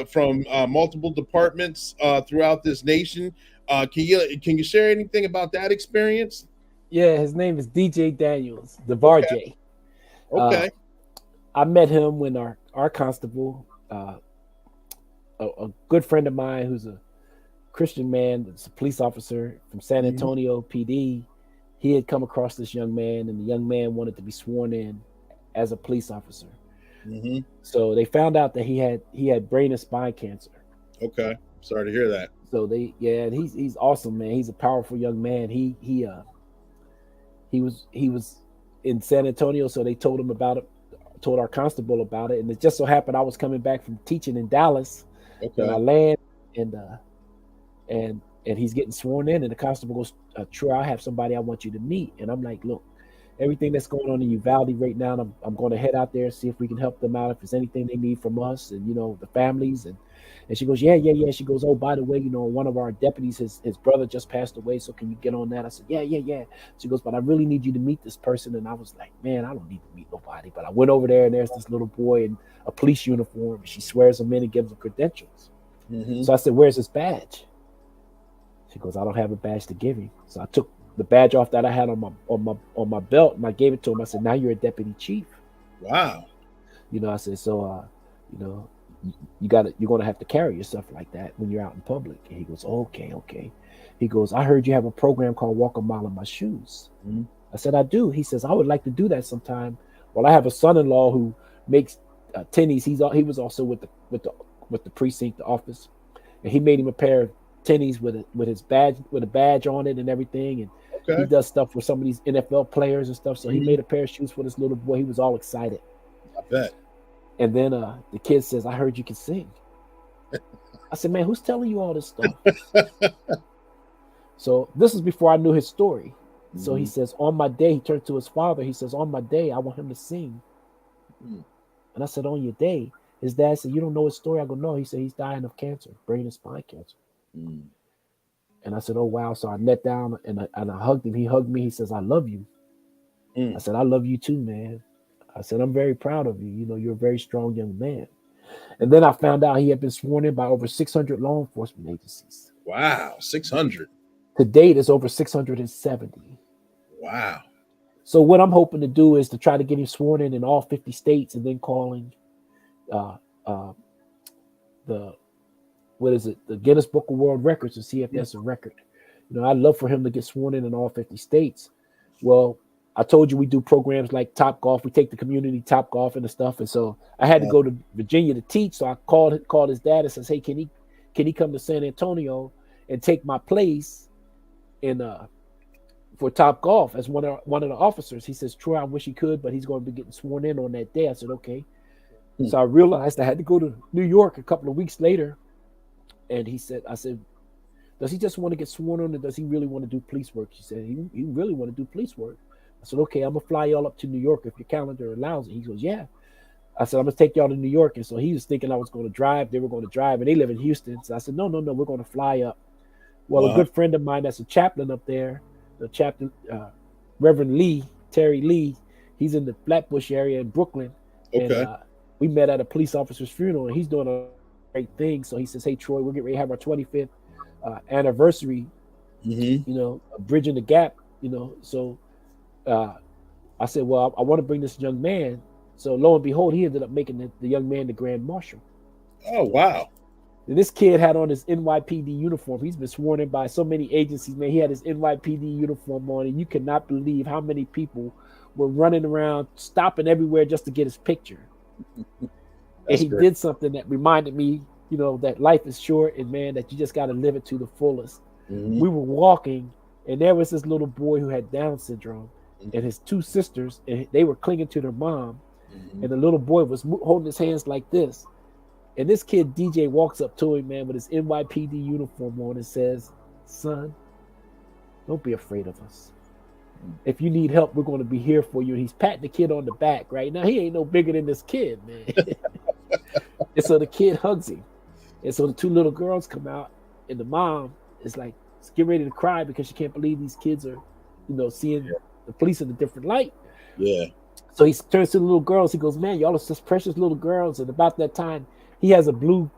G: from multiple departments throughout this nation. Can you share anything about that experience?
H: Yeah, his name is DJ Daniels, the VARJ.
G: Okay.
H: I met him when our constable, a good friend of mine who's a Christian man, that's a police officer from San Antonio PD, he had come across this young man, and the young man wanted to be sworn in as a police officer.
G: Mm-hmm.
H: So they found out that he had brain and spine cancer.
G: Okay, sorry to hear that.
H: So he's awesome, man. He's a powerful young man. He was in San Antonio, so they told our constable about it, and it just so happened I was coming back from teaching in Dallas. And I
G: Okay.
H: land, and and he's getting sworn in, and the constable goes, Troy, I have somebody I want you to meet. And I'm like, look, everything that's going on in Uvalde right now, and I'm going to head out there and see if we can help them out, if there's anything they need from us, and the families. And she goes, yeah. She goes, oh, by the way, one of our deputies, his brother just passed away, so can you get on that? I said, yeah. She goes, but I really need you to meet this person. And I was like, man, I don't need to meet nobody. But I went over there, and there's this little boy in a police uniform, and she swears him in and gives him credentials.
G: Mm-hmm.
H: So I said, where's his badge? She goes, I don't have a badge to give him. So I took the badge off that I had on my belt, and I gave it to him. I said, now you're a deputy chief.
G: Wow.
H: I said, so you're gonna have to carry yourself like that when you're out in public. And he goes, okay. He goes, I heard you have a program called Walk a Mile in My Shoes.
G: Mm-hmm.
H: I said, I do. He says, I would like to do that sometime. Well, I have a son-in-law who makes tennies. He was also with the precinct, the office, and he made him a pair of tennies with a badge on it and everything. And he does stuff for some of these NFL players and stuff. So he made a pair of shoes for this little boy. He was all excited.
G: I bet.
H: And then the kid says, I heard you can sing. I said, man, who's telling you all this stuff? So this is before I knew his story. So he says, on my day, he turned to his father. He says, on my day, I want him to sing. And I said, on your day? His dad said, you don't know his story? I go, no. He said, he's dying of cancer, brain and spine cancer. And I said, oh, wow. So I knelt down and I hugged him. He hugged me. He says, I love you. I said, I love you too, man. I said, I'm very proud of you. You're a very strong young man. And then I found out he had been sworn in by over 600 law enforcement agencies.
G: Wow. 600.
H: To date, it's over 670.
G: Wow.
H: So what I'm hoping to do is to try to get him sworn in all 50 states, and then calling the Guinness Book of World Records to see if that's a record. I'd love for him to get sworn in all 50 states. Well, I told you we do programs like Top Golf. We take the community Top Golf and the stuff. And so I had to go to Virginia to teach. So I called his dad and says, hey, can he come to San Antonio and take my place for Top Golf as one of the officers? He says, Troy, I wish he could, but he's going to be getting sworn in on that day. I said, okay. So I realized I had to go to New York a couple of weeks later. And I said, does he just want to get sworn in, or does he really want to do police work? He said, he really want to do police work. I said, okay, I'm going to fly y'all up to New York if your calendar allows it. He goes, yeah. I said, I'm going to take y'all to New York. And so he was thinking I was going to drive. They were going to drive, and they live in Houston. So I said, no, we're going to fly up. Well, a good friend of mine that's a chaplain up there, the chaplain, Reverend Terry Lee, he's in the Flatbush area in Brooklyn.
G: Okay.
H: And we met at a police officer's funeral, and he's doing a great thing. So he says, hey, Troy, we're getting ready to have our 25th anniversary, bridging the gap, So I said, well, I want to bring this young man. So lo and behold, he ended up making the young man the Grand Marshal.
G: Oh, wow.
H: And this kid had on his NYPD uniform. He's been sworn in by so many agencies, man. He had his NYPD uniform on, and you cannot believe how many people were running around, stopping everywhere just to get his picture. And he did something that reminded me, that life is short, and man, that you just got to live it to the fullest. We were walking, and there was this little boy who had Down syndrome, and his two sisters, and they were clinging to their mom, and the little boy was holding his hands like this. And this kid, DJ, walks up to him, man, with his NYPD uniform on and says, son, don't be afraid of us. If you need help, we're going to be here for you. And he's patting the kid on the back right now. He ain't no bigger than this kid, man. And so the kid hugs him. And so the two little girls come out, and the mom is like, getting ready to cry because she can't believe these kids are, seeing the police in a different light.
G: Yeah.
H: So he turns to the little girls. He goes, man, y'all are such precious little girls. And about that time, he has a blue,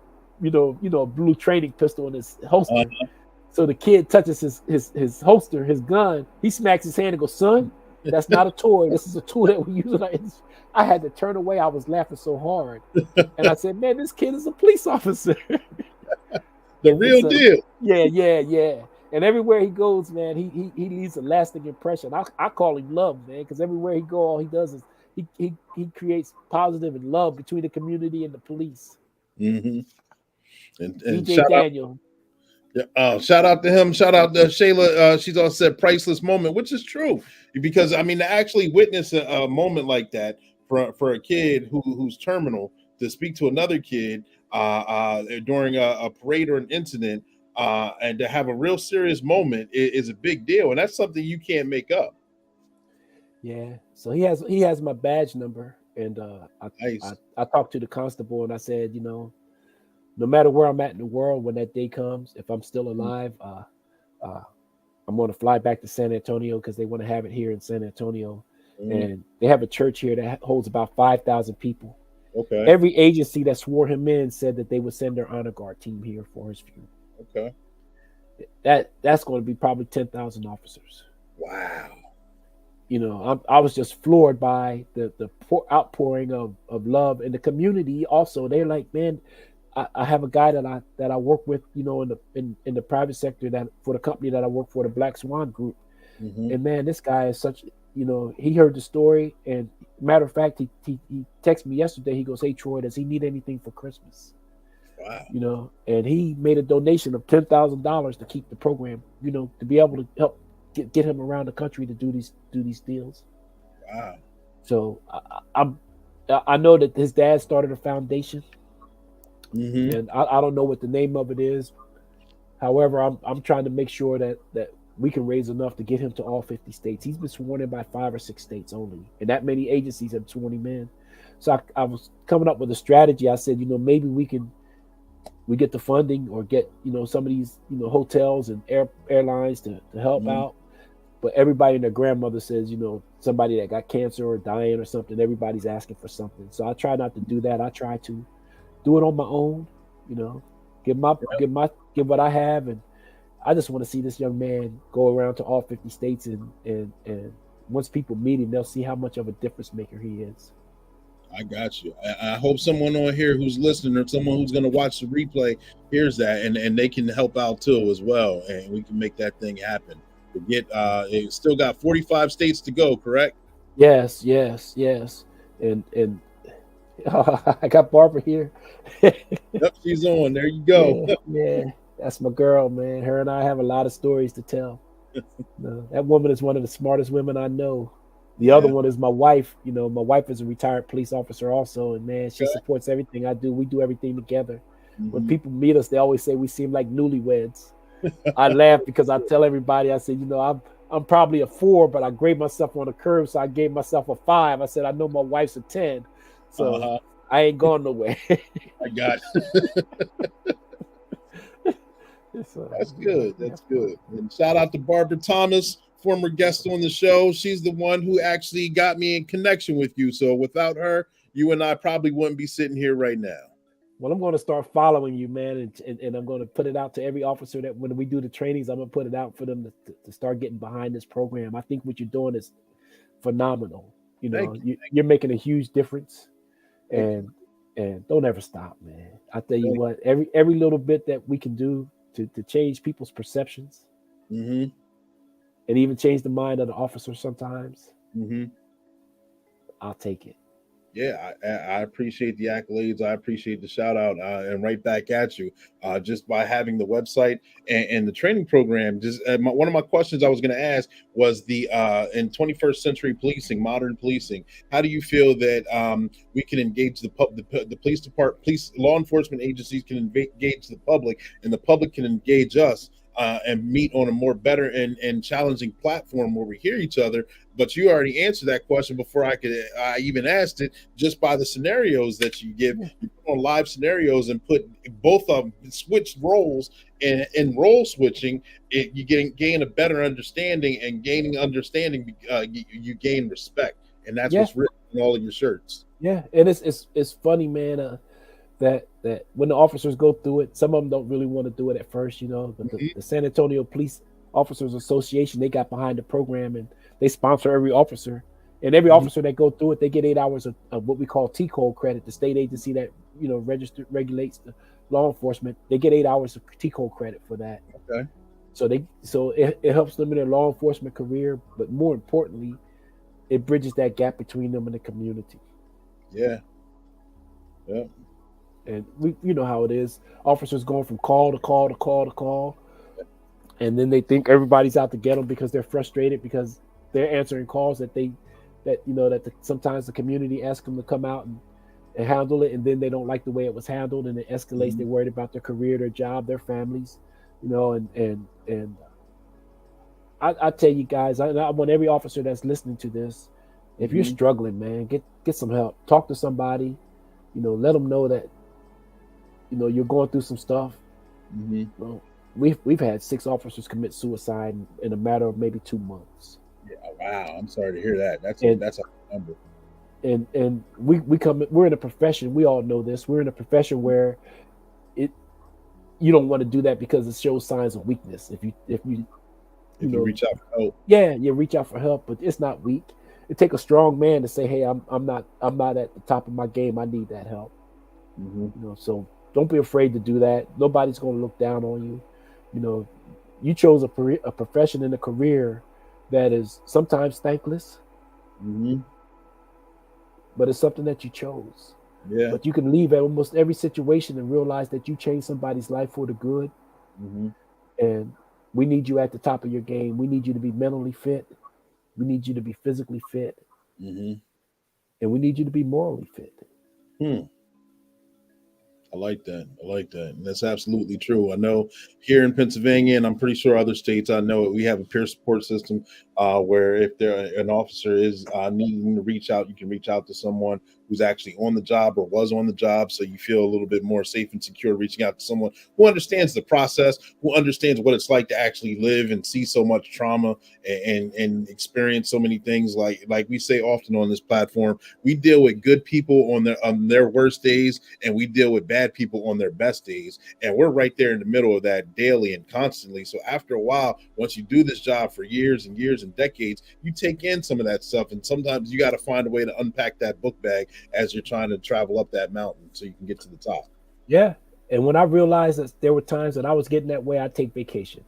H: a blue training pistol in his holster. So the kid touches his holster, his gun. He smacks his hand and goes, son, that's not a toy. This is a tool that we use. I had to turn away. I was laughing so hard. And I said, man, this kid is a police officer.
G: The real deal.
H: Yeah. And everywhere he goes, man, he leaves a lasting impression. I call him love, man, because everywhere he goes, all he does is he creates positive and love between the community and the police.
G: Mm-hmm. And
H: DJ Daniel.
G: Shout out to him. Shout out to Shayla. She's all said priceless moment, which is true, because I mean, to actually witness a moment like that for a kid who's terminal, to speak to another kid, during a parade or an incident, and to have a real serious moment is a big deal, and that's something you can't make up.
H: Yeah. So he has my badge number, and
G: Nice.
H: I talked to the constable and I said, no matter where I'm at in the world, when that day comes, if I'm still alive, I'm going to fly back to San Antonio because they want to have it here in San Antonio, and they have a church here that holds about 5,000 people.
G: Okay.
H: Every agency that swore him in said that they would send their honor guard team here for his funeral.
G: Okay.
H: That's going to be probably 10,000 officers.
G: Wow.
H: I was just floored by the outpouring of love in the community. Also, they're like, man, I have a guy that I work with, in the private sector, that for the company that I work for, the Black Swan Group. And man, this guy is such, he heard the story, and matter of fact, he texted me yesterday. He goes, "Hey Troy, does he need anything for Christmas?"
G: Wow.
H: And he made a donation of $10,000 to keep the program, to be able to help get him around the country to do these deals.
G: Wow.
H: So I know that his dad started a foundation, and I don't know what the name of it is. However, I'm trying to make sure that we can raise enough to get him to all 50 states. He's been sworn in by 5 or 6 states only, and that many agencies have sworn him in. So I was coming up with a strategy. I said, maybe we get the funding, or get some of these hotels and airlines to help out. But everybody and their grandmother says, somebody that got cancer or dying or something, everybody's asking for something. So I try not to do that. I try to do it on my own, give what I have. And I just want to see this young man go around to all 50 states, and once people meet him, they'll see how much of a difference maker he is.
G: I got you. I hope someone on here who's listening, or someone who's going to watch the replay, hears that, and they can help out too as well, and we can make that thing happen. It still got 45 states to go, correct?
H: Yes. And I got Barbara here.
G: Yep, she's on. There you go.
H: Yeah, that's my girl, man. Her and I have a lot of stories to tell. That woman is one of the smartest women I know. The other one is my wife. My wife is a retired police officer also, and man, she supports everything I do. We do everything together. When people meet us, they always say we seem like newlyweds. I laugh because I tell everybody, I said, I'm probably a 4, but I grade myself on a curve, so I gave myself a 5. I said, I know my wife's a 10, so I ain't going nowhere.
G: I got it. That's good. That's good. And shout out to Barbara Thomas, former guest on the show. She's the one who actually got me in connection with you. So without her, you and I probably wouldn't be sitting here right now.
H: Well, I'm going to start following you, man, and I'm going to put it out to every officer that when we do the trainings, I'm going to put it out for them to start getting behind this program. I think what you're doing is phenomenal. You're making a huge difference, and don't ever stop, man. I tell you what, every little bit that we can do to change people's perceptions, and even change the mind of the officer sometimes, I'll take it.
G: Yeah, I appreciate the accolades. I appreciate the shout out, and right back at you. Just by having the website and the training program. Just one of my questions I was going to ask was the in 21st century policing, modern policing. How do you feel that we can engage the police department, law enforcement agencies can engage the public, and the public can engage us? And meet on a more better and challenging platform where we hear each other. But you already answered that question before I even asked it, just by the scenarios that you give. You put on live scenarios and put both of them, switch roles, and in role switching, you gain a better understanding, and gaining understanding, you gain respect, and that's what's written on all of your shirts.
H: Yeah, and it's funny, man. That when the officers go through it, some of them don't really want to do it at first, but the San Antonio Police Officers Association, they got behind the program, and they sponsor every officer, and every officer that go through it, they get 8 hours of what we call T-code credit, the state agency that regulates the law enforcement. They get 8 hours of T-code credit for that.
G: Okay.
H: So it helps them in their law enforcement career, but more importantly, it bridges that gap between them and the community.
G: Yeah.
H: And you know how it is. Officers going from call to call to call to call, and then they think everybody's out to get them because they're frustrated because they're answering calls that sometimes the community asks them to come out and handle it, and then they don't like the way it was handled, and it escalates. They're worried about their career, their job, their families, and I tell you guys, I want every officer that's listening to this, if you're struggling, man, get some help. Talk to somebody, let them know that you're going through some stuff. Well, we've had 6 officers commit suicide in a matter of maybe 2 months.
G: Yeah, wow, I'm sorry to hear that. That's a number.
H: And we're in a profession, we all know this, we're in a profession where you don't want to do that because it shows signs of weakness. If you
G: reach out for help.
H: Yeah, you reach out for help, but it's not weak. It takes a strong man to say, hey, I'm not at the top of my game, I need that help. So don't be afraid to do that. Nobody's going to look down on you. You chose a profession and a career that is sometimes thankless, but it's something that you chose.
G: Yeah.
H: But you can leave at almost every situation and realize that you changed somebody's life for the good. And we need you at the top of your game. We need you to be mentally fit. We need you to be physically fit. And we need you to be morally fit.
G: I like that. And that's absolutely true. I know here in Pennsylvania, and I'm pretty sure other states, I know we have a peer support system where if an officer is needing to reach out, you can reach out to someone who's actually on the job or was on the job, so you feel a little bit more safe and secure reaching out to someone who understands the process, who understands what it's like to actually live and see so much trauma and experience so many things. Like we say often on this platform, we deal with good people on their worst days, and we deal with bad people on their best days, and we're right there in the middle of that daily and constantly. So after a while, once you do this job for years and years and decades, you take in some of that stuff, and sometimes you got to find a way to unpack that book bag as you're trying to travel up that mountain so you can get to the top.
H: Yeah. And when I realized that there were times that I was getting that way, I'd take vacation.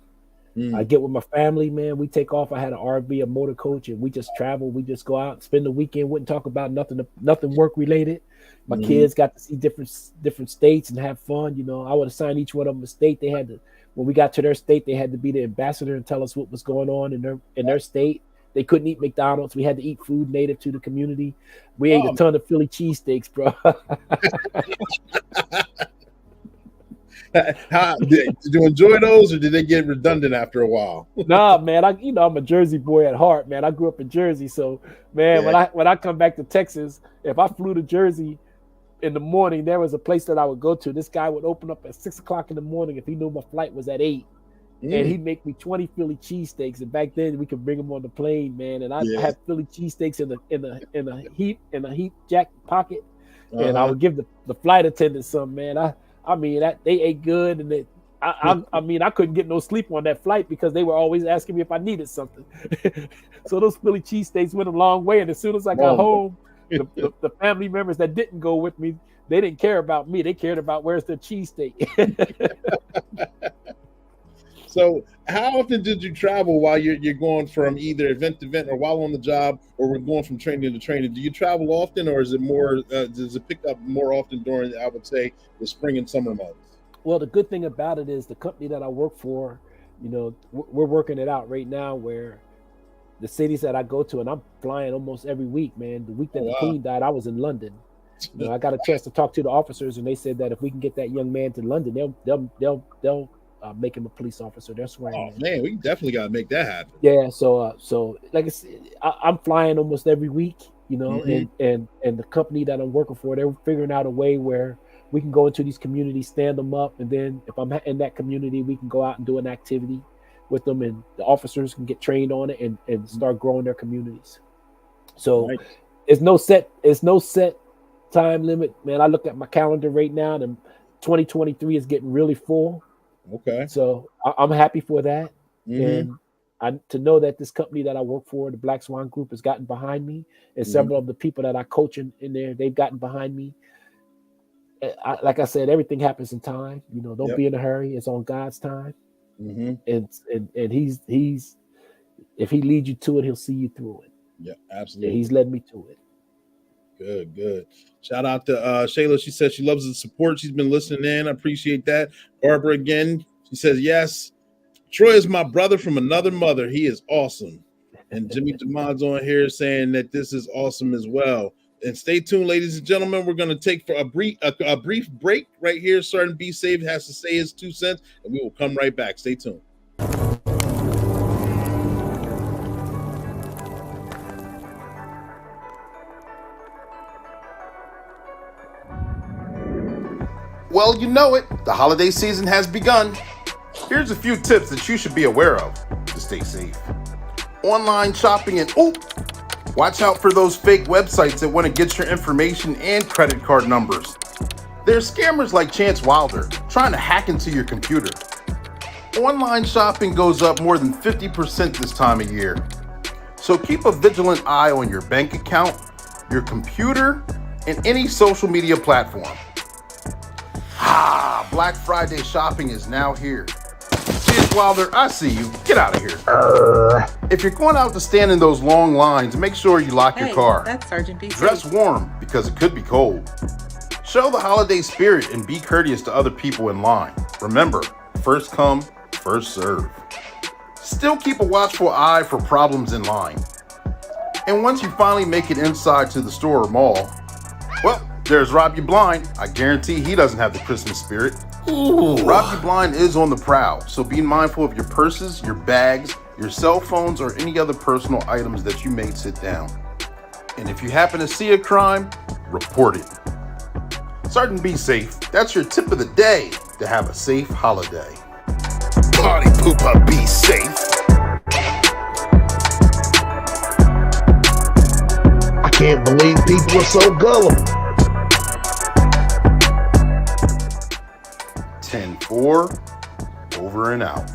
H: I get with my family, man. We take off. I had an RV, a motor coach, and we just travel. We just go out, spend the weekend, wouldn't talk about nothing work related. My kids got to see different states and have fun. I would assign each one of them a state. They had to, when we got to their state, they had to be the ambassador and tell us what was going on in their state. They couldn't eat McDonald's. We had to eat food native to the community. We ate a ton of Philly cheesesteaks, bro.
G: Did you enjoy those, or did they get redundant after a while?
H: Nah, man. I'm a Jersey boy at heart, man. I grew up in Jersey, so man, when I come back to Texas, if I flew to Jersey in the morning, there was a place that I would go to. This guy would open up at 6:00 in the morning if he knew my flight was at 8. And he'd make me 20 Philly cheesesteaks. And back then we could bring them on the plane, man. And I had Philly cheesesteaks in a heat jacket pocket. And I would give the flight attendant some, man. I mean that they ate good, and I mean I couldn't get no sleep on that flight because they were always asking me if I needed something. So those Philly cheesesteaks went a long way. And as soon as I got home, the family members that didn't go with me, they didn't care about me. They cared about where's the cheesesteak.
G: So how often did you travel while you're going from either event to event, or while on the job, or we're going from training to training? Do you travel often, or is it more, does it pick up more often during, I would say, the spring and summer months?
H: Well, the good thing about it is the company that I work for, we're working it out right now where the cities that I go to, and I'm flying almost every week, man. The week that the Queen died, I was in London. I got a chance to talk to the officers, and they said that if we can get that young man to London, they'll make him a police officer. They're swearing.
G: Oh man, we definitely got to make that happen.
H: Yeah. So like I said, I'm flying almost every week, and the company that I'm working for, they're figuring out a way where we can go into these communities, stand them up, and then if I'm in that community, we can go out and do an activity with them, and the officers can get trained on it and start growing their communities. So it's no set time limit, man. I look at my calendar right now, and 2023 is getting really full.
G: Okay.
H: So I'm happy for that. And to know that this company that I work for, the Black Swan Group, has gotten behind me, and several of the people that I coach in there, they've gotten behind me. Like I said, everything happens in time. Don't be in a hurry. It's on God's time. And he's if he leads you to it, he'll see you through it.
G: Yeah, absolutely.
H: He's led me to it.
G: Good. Shout out to Shayla. She says she loves the support. She's been listening in. I appreciate that. Barbara again. She says, yes, Troy is my brother from another mother. He is awesome. And Jimmy Jamad's on here saying that this is awesome as well. And stay tuned, ladies and gentlemen. We're going to take for a brief break right here. Certain Be Safe has to say his 2 cents, and we will come right back. Stay tuned.
B: Well, you know it. The holiday season has begun. Here's a few tips that you should be aware of to stay safe. Online shopping and watch out for those fake websites that want to get your information and credit card numbers. There's scammers like Chance Wilder trying to hack into your computer. Online shopping goes up more than 50% this time of year. So keep a vigilant eye on your bank account, your computer, and any social media platform. Black Friday shopping is now here. Chance Wilder, I see you. Get out of here. If you're going out to stand in those long lines, make sure you lock your car.
I: That's Sergeant B.
B: Dress warm because it could be cold. Show the holiday spirit and be courteous to other people in line. Remember, first come, first serve. Still keep a watchful eye for problems in line. And once you finally make it inside to the store or mall, well, there's Rob You Blind. I guarantee he doesn't have the Christmas spirit. Rob You Blind is on the prowl, so be mindful of your purses, your bags, your cell phones, or any other personal items that you may sit down. And if you happen to see a crime, report it. Sergeant Be Safe, that's your tip of the day to have a safe holiday.
C: Party pooper, be safe.
D: I can't believe people are so gullible.
B: 10-4, over and out.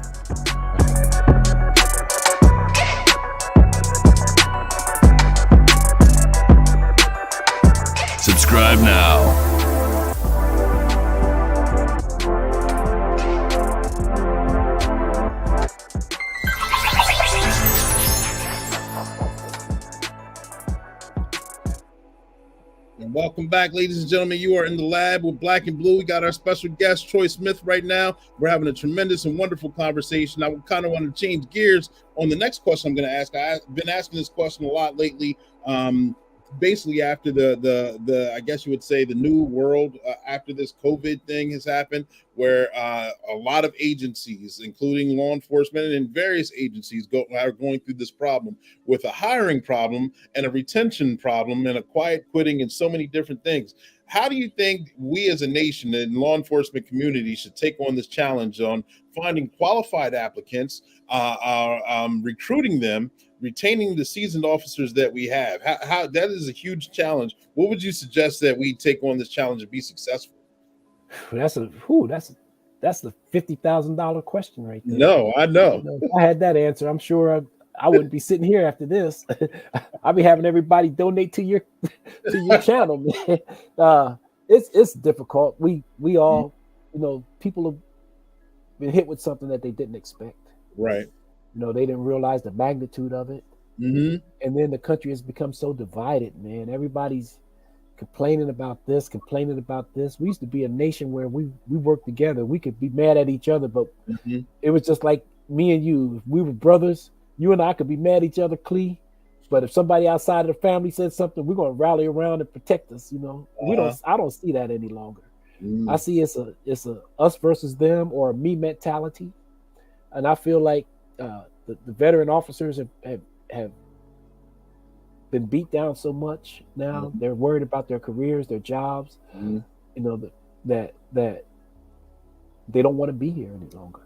E: Subscribe now.
G: Welcome back, ladies and gentlemen. You are in the lab with Black and Blue. We got our special guest, Troy Smith, right now. We're having a tremendous and wonderful conversation. I kind of want to change gears on the next question I'm going to ask. I've been asking this question a lot lately. Basically, after the I guess you would say the new world after this COVID thing has happened, where a lot of agencies, including law enforcement and various agencies, are going through this problem with a hiring problem and a retention problem and a quiet quitting and so many different things. How do you think we as a nation and law enforcement community should take on this challenge on finding qualified applicants, recruiting them, retaining the seasoned officers that we have? How that is a huge challenge. What would you suggest that we take on this challenge and be successful?
H: That's the $50,000 question right there.
G: No, I know.
H: If I had that answer, I'm sure I wouldn't be sitting here after this. I'll be having everybody donate to your channel, man. It's difficult. We all, people have been hit with something that they didn't expect.
G: Right.
H: They didn't realize the magnitude of it.
G: Mm-hmm.
H: And then the country has become so divided, man. Everybody's complaining about this, complaining about this. We used to be a nation where we worked together. We could be mad at each other, but it was just like me and you. If we were brothers, you and I could be mad at each other, Clee. But if somebody outside of the family said something, we're gonna rally around and protect us. I don't see that any longer. I see it's a us versus them or a me mentality. And I feel like the veteran officers have been beat down so much now. They're worried about their careers, their jobs, that they don't want to be here any longer.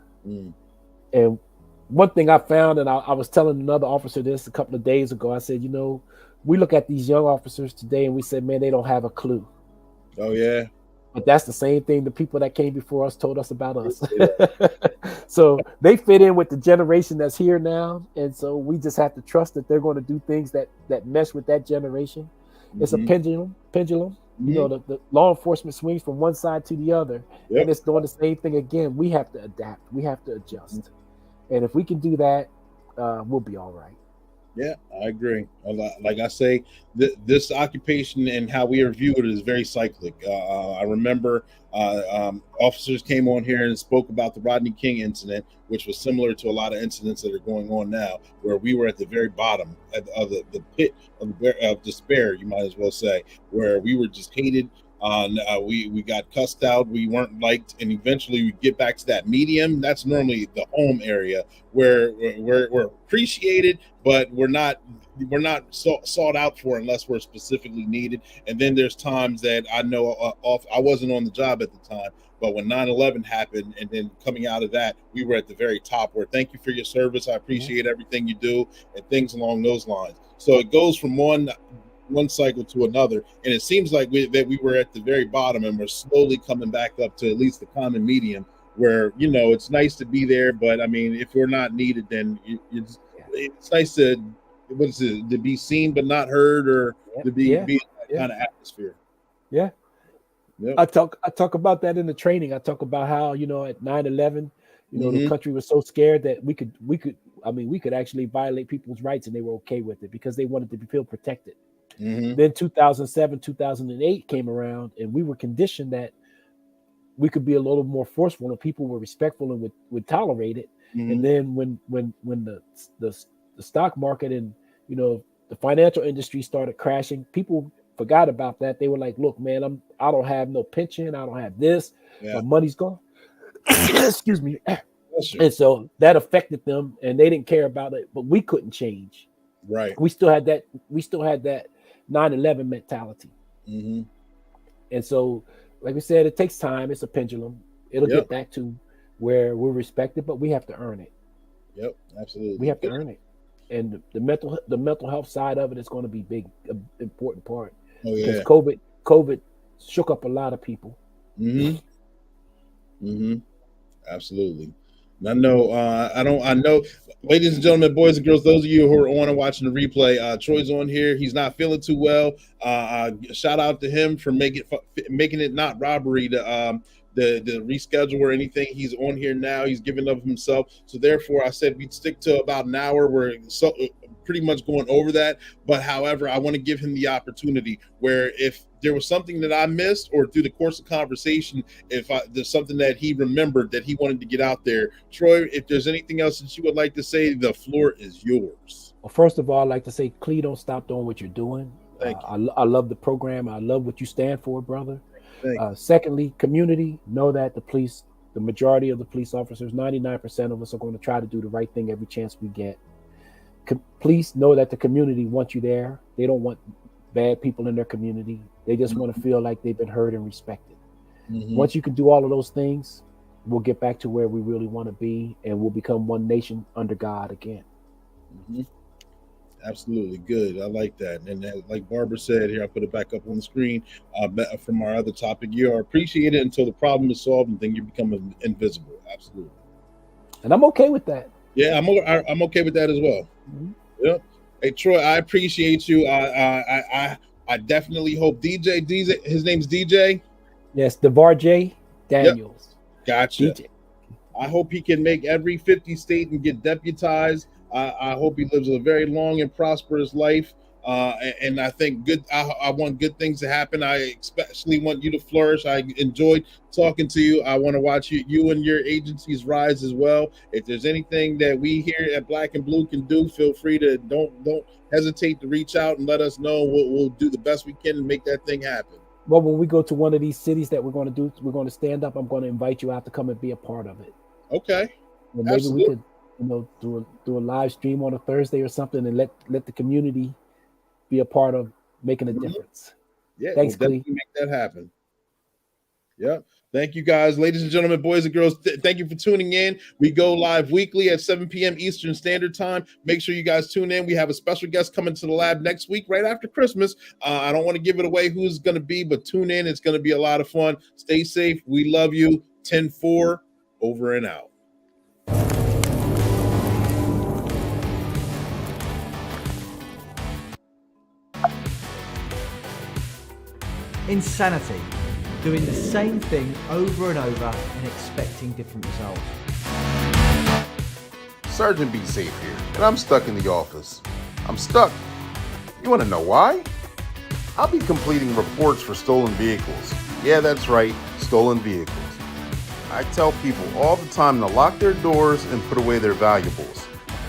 H: And one thing I found, and I was telling another officer this a couple of days ago, I said, we look at these young officers today and we said, man, they don't have a clue.
G: Oh, yeah.
H: But that's the same thing the people that came before us told us about us. So they fit in with the generation that's here now. And so we just have to trust that they're going to do things that mesh with that generation. It's a pendulum. The law enforcement swings from one side to the other. Yep. And it's doing the same thing again. We have to adapt. We have to adjust. And if we can do that, we'll be all right.
G: Yeah, I agree. Like I say, this occupation and how we are viewed is very cyclic. I remember officers came on here and spoke about the Rodney King incident, which was similar to a lot of incidents that are going on now, where we were at the very bottom of the pit of despair, you might as well say, where we were just hated. We got cussed out, we weren't liked, and eventually we get back to that medium. That's normally the home area where we're appreciated, but we're not sought out for unless we're specifically needed. And then there's times that I know I wasn't on the job at the time, but when 9/11 happened, and then coming out of that, we were at the very top. Where thank you for your service, I appreciate everything you do, and things along those lines. So it goes from one cycle to another, and it seems like we were at the very bottom, and we're slowly coming back up to at least the common medium, where it's nice to be there, but I mean, if we're not needed, then it's nice to to be seen but not heard, or to be in that kind of atmosphere.
H: Yeah. Yep. I talk about that in the training. I talk about how at 9/11, the country was so scared that we could actually violate people's rights, and they were okay with it because they wanted to feel protected. Then 2007, 2008 came around, and we were conditioned that we could be a little more forceful, and people were respectful and would tolerate it. And then when the stock market and the financial industry started crashing, people forgot about that. They were like, "Look, man, I don't have no pension, I don't have this, my money's gone." Excuse me. And so that affected them, and they didn't care about it. But we couldn't change.
G: Right.
H: We still had that 9/11 mentality. And so, like we said, it takes time. It's a pendulum. It'll get back to where we're respected, but we have to earn it.
G: Yep, absolutely.
H: We have to earn it. And the mental health side of it is going to be important part.
G: Oh yeah.
H: Because COVID shook up a lot of people.
G: Absolutely. And I know, ladies and gentlemen, boys and girls, those of you who are on and watching the replay, Troy's on here. He's not feeling too well. Shout out to him for making it not robbery to the reschedule or anything. He's on here now. He's giving of himself. So therefore, I said we'd stick to about an hour. We're pretty much going over that. But however, I want to give him the opportunity where if there was something that I missed, or through the course of conversation, if there's something that he remembered that he wanted to get out there, Troy, if there's anything else that you would like to say, the floor is yours.
H: Well, first of all, I'd like to say, Clee, don't stop doing what you're doing.
G: Thank you.
H: I love the program. I love what you stand for, brother. Secondly, community, know that the majority of the police officers, 99% of us, are going to try to do the right thing every chance we get. Please know that the community wants you there. They don't want bad people in their community. They just want to feel like they've been heard and respected. Once you can do all of those things, we'll get back to where we really want to be, and we'll become one nation under God again.
G: Absolutely. Good. I like that. And like Barbara said here, I'll put it back up on the screen from our other topic. You are appreciated until the problem is solved, and then you become invisible. Absolutely.
H: And I'm okay with that.
G: Yeah, I'm okay with that as well. Yep. Hey, Troy, I appreciate you. I definitely hope DJ, his name's DJ.
H: Yes, DeVar Daniels.
G: Yep. Gotcha. DJ. I hope he can make every 50 state and get deputized. I hope he lives a very long and prosperous life. And I think I want good things to happen. I especially want you to flourish. I enjoyed talking to you. I want to watch you and your agencies rise as well. If there's anything that we here at Black and Blue can do, feel free to don't hesitate to reach out and let us know. We'll do the best we can and make that thing happen.
H: Well, when we go to one of these cities that we're going to stand up. I'm going to invite you out to come and be a part of it.
G: Okay.
H: Well, maybe Absolutely. We could, do a live stream on a Thursday or something, and let the community be a part of making a difference.
G: Yeah,
H: thanks,
G: we'll definitely make that happen. Yeah. Thank you, guys. Ladies and gentlemen, boys and girls, thank you for tuning in. We go live weekly at 7 p.m. Eastern Standard Time. Make sure you guys tune in. We have a special guest coming to the lab next week, right after Christmas. I don't want to give it away who's going to be, but tune in. It's going to be a lot of fun. Stay safe. We love you. 10-4, over and out.
A: Insanity. Doing the same thing over and over and expecting different results.
B: Sergeant Be Safe here, and I'm stuck in the office. I'm stuck. You want to know why? I'll be completing reports for stolen vehicles. Yeah, that's right, stolen vehicles. I tell people all the time to lock their doors and put away their valuables.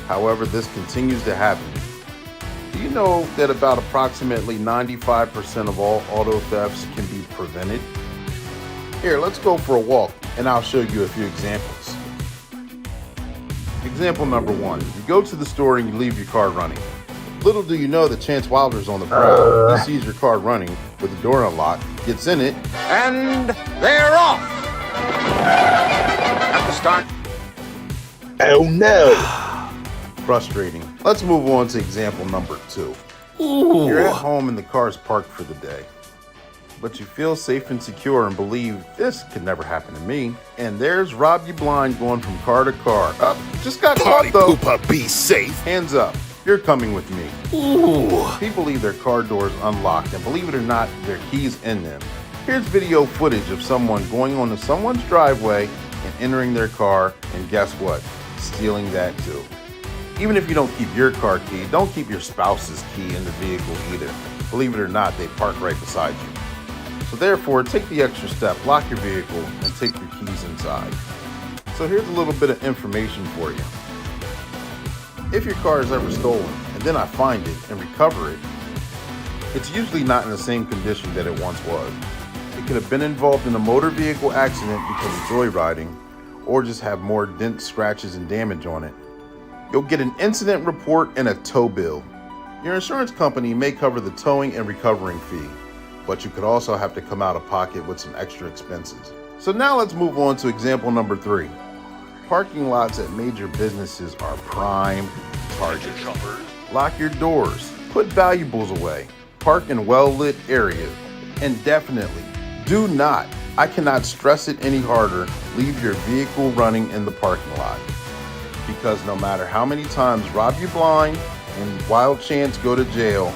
B: However, this continues to happen. Do you know that about approximately 95% of all auto thefts can be prevented? Here, let's go for a walk and I'll show you a few examples. Example number 1. You go to the store and you leave your car running. Little do you know that Chance Wilder's on the prowl. He sees your car running with the door unlocked, gets in it,
J: And they're off! At the start.
D: Oh no!
B: frustrating. Let's move on to example number 2. You're at home and the car's parked for the day. But you feel safe and secure and believe this could never happen to me. And there's Rob You Blind going from car to car. Just got
C: Party
B: caught though.
C: pooper, be safe.
B: Hands up. You're coming with me. People leave their car doors unlocked, and believe it or not, their keys in them. Here's video footage of someone going onto someone's driveway and entering their car, and guess what? Stealing that too. Even if you don't keep your car key, don't keep your spouse's key in the vehicle either. Believe it or not, they park right beside you. So therefore, take the extra step, lock your vehicle, and take your keys inside. So here's a little bit of information for you. If your car is ever stolen, and then I find it and recover it, it's usually not in the same condition that it once was. It could have been involved in a motor vehicle accident because of joyriding, or just have more dents, scratches, and damage on it. You'll get an incident report and a tow bill. Your insurance company may cover the towing and recovering fee, but you could also have to come out of pocket with some extra expenses. So now let's move on to example number 3. Parking lots at major businesses are prime targets. Lock your doors, put valuables away, park in well-lit areas, and definitely do not, I cannot stress it any harder, leave your vehicle running in the parking lot. Because no matter how many times Rob You Blind and Wild Chance go to jail,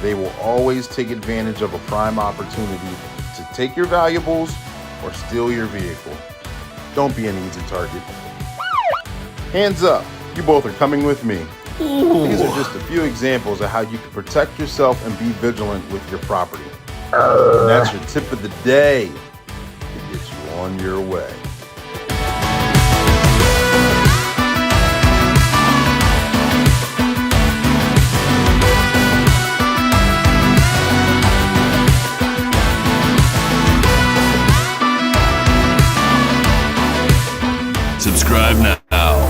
B: they will always take advantage of a prime opportunity to take your valuables or steal your vehicle. Don't be an easy target. Hands up, you both are coming with me. These are just a few examples of how you can protect yourself and be vigilant with your property. And that's your tip of the day to get you on your way.
E: Subscribe now.